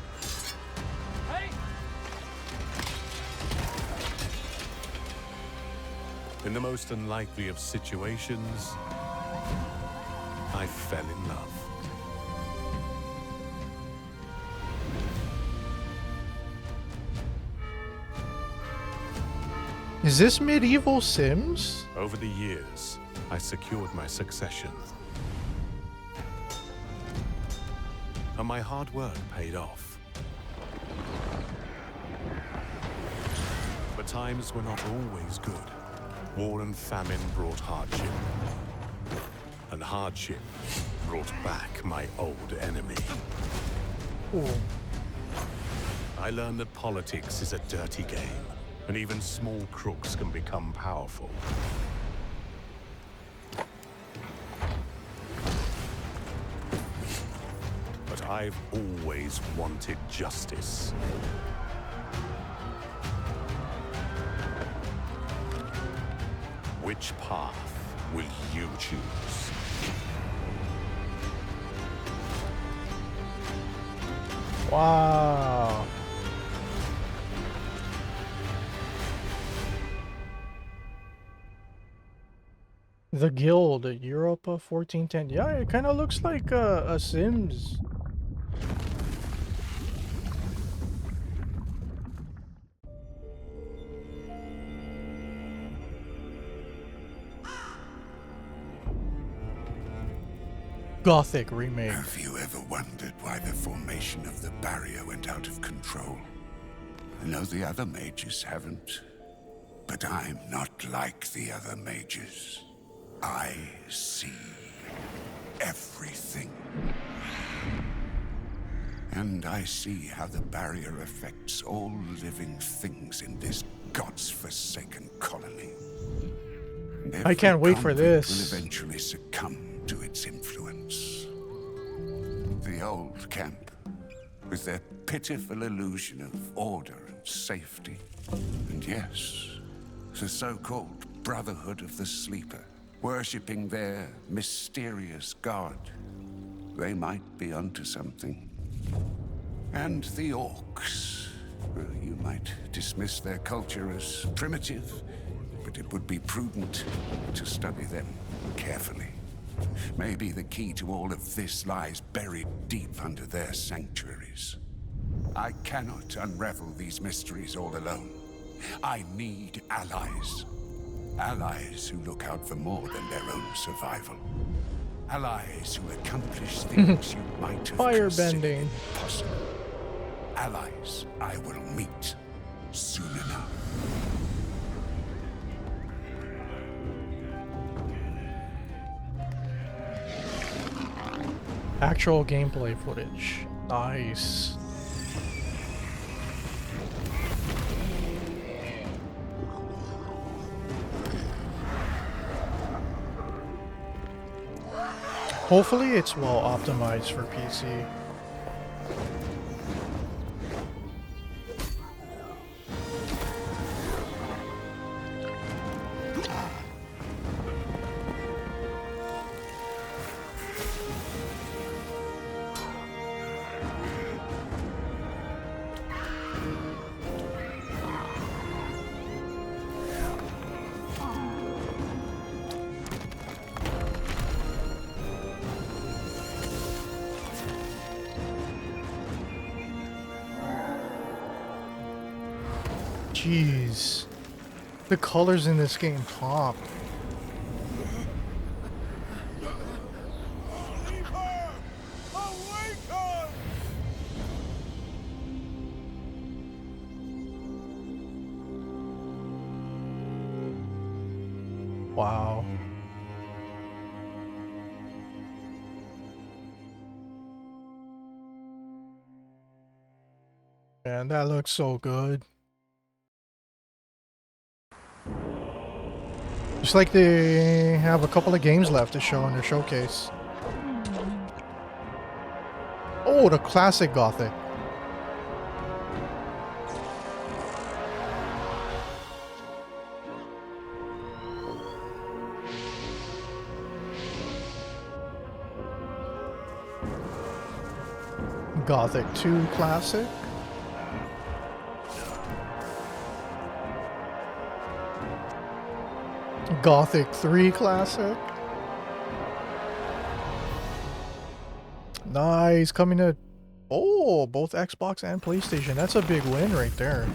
In the most unlikely of situations, I fell in love. Is this medieval Sims? Over the years, I secured my succession. And my hard work paid off. But times were not always good. War and famine brought hardship. And hardship brought back my old enemy. Ooh. I learned that politics is a dirty game, and even small crooks can become powerful. But I've always wanted justice. Which path will you choose? Wow. The Guild, Europa 1410. Yeah, it kind of looks like a Sims. Gothic remake. Have you ever wondered why the formation of the barrier went out of control? I know the other mages haven't, but I'm not like the other mages. I see everything. And I see how the barrier affects all living things in this god's-forsaken colony. And I can't wait for convict this. will eventually succumb to its influence. The old camp, with their pitiful illusion of order and safety. And yes, the so-called Brotherhood of the Sleeper, worshipping their mysterious god. They might be onto something. And the orcs. Well, you might dismiss their culture as primitive, but it would be prudent to study them carefully. Maybe the key to all of this lies buried deep under their sanctuaries. I cannot unravel these mysteries all alone. I need allies. Allies who look out for more than their own survival. Allies who accomplish things you might have Firebending. impossible. Allies I will meet soon enough. Actual gameplay footage. Nice. Hopefully it's well optimized for PC. Jeez. The colors in this game pop. Wow. Man, that looks so good. Just like they have a couple of games left to show in their showcase. Oh, the classic Gothic. Gothic 2 Classic. Gothic 3 Classic. Nice, coming to both Xbox and PlayStation. That's a big win right there.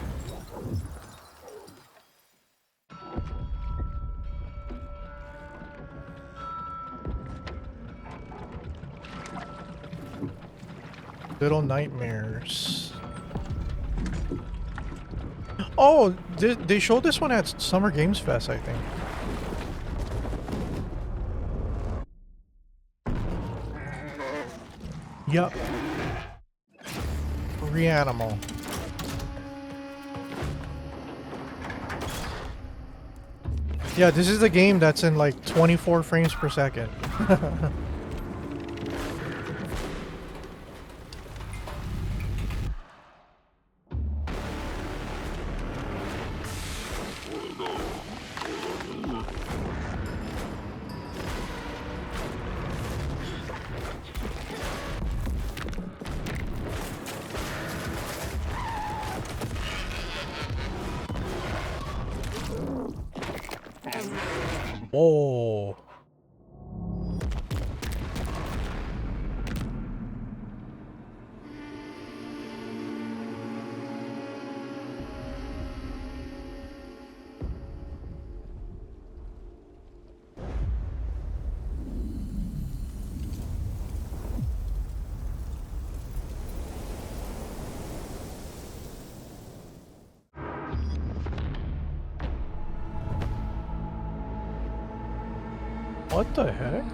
Little Nightmares. Oh, they showed this one at Summer Games Fest, I think. Yup. Reanimal. Yeah, this is the game that's in like 24 frames per second. Whoa. What the heck?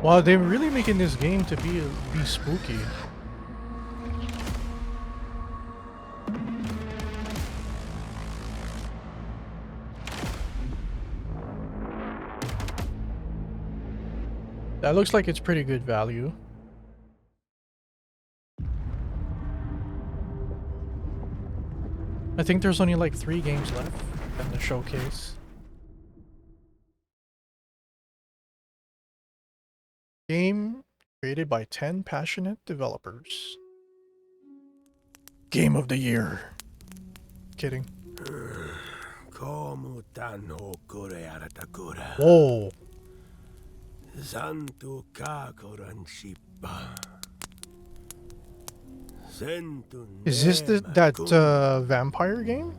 Wow, they're really making this game to be spooky. That looks like it's pretty good value. I think there's only like 3 games left in the showcase. Game created by 10 passionate developers. Game of the year. Kidding. Whoa. Is this that vampire game?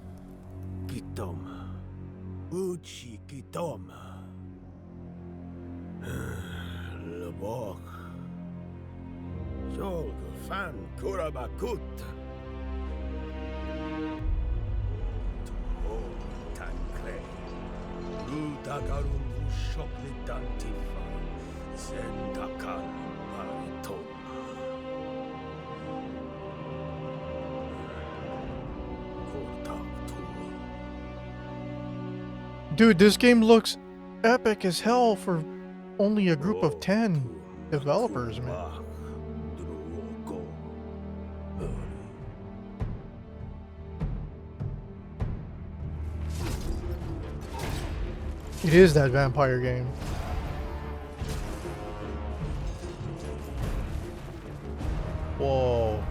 Dude, this game looks epic as hell for only a group of 10 developers, man. It is that vampire game. Whoa.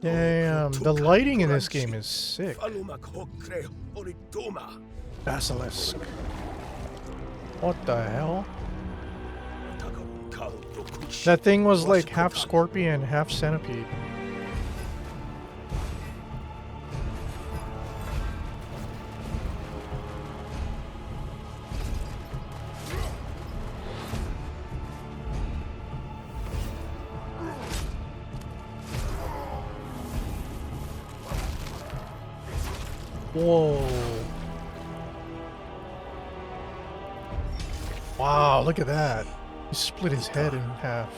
Damn, the lighting in this game is sick. Basilisk. What the hell? That thing was like half scorpion, half centipede. Whoa. Wow, look at that. He split his head in half.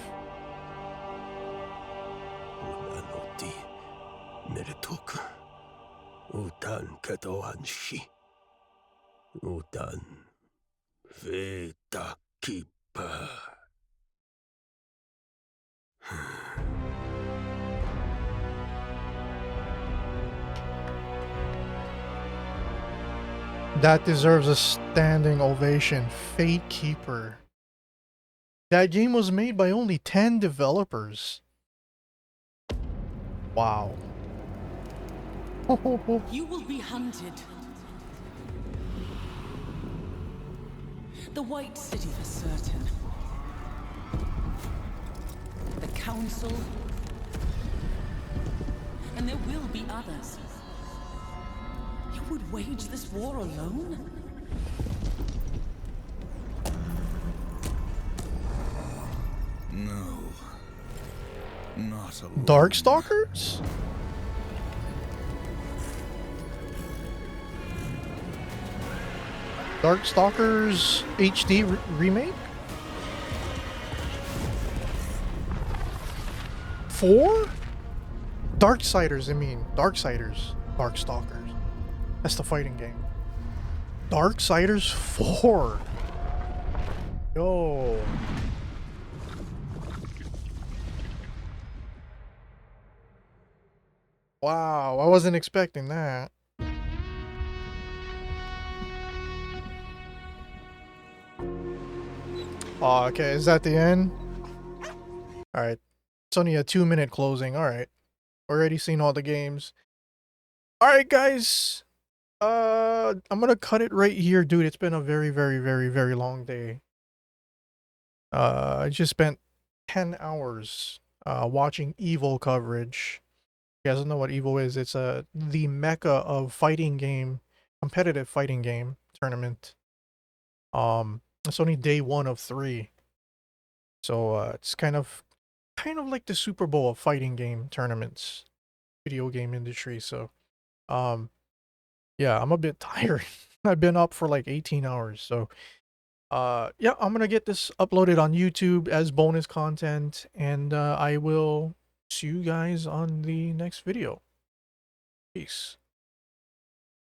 Utan ketoanshi. Utan veta kipa. That deserves a standing ovation. Fate Keeper. That game was made by only 10 developers. Wow. You will be hunted. The White City for certain. The Council. And there will be others. You would wage this war alone? No. Not alone. Darkstalkers? Darkstalkers HD remake? 4? Darksiders, I mean. Darksiders. Darkstalkers. That's the fighting game. Darksiders 4. Yo. Wow, I wasn't expecting that. Oh, okay, is that the end? Alright. It's only a 2-minute closing. Alright. Already seen all the games. Alright, guys. I'm gonna cut it right here, dude. It's been a very, very, very, very long day. I just spent 10 hours watching EVO coverage. You guys don't know what EVO is. It's the mecca of fighting game, competitive fighting game tournament. It's only day 1 of 3. So it's kind of like the Super Bowl of fighting game tournaments, video game industry. So yeah, I'm a bit tired. I've been up for like 18 hours. So yeah, I'm gonna get this uploaded on YouTube as bonus content, and I will see you guys on the next video. Peace.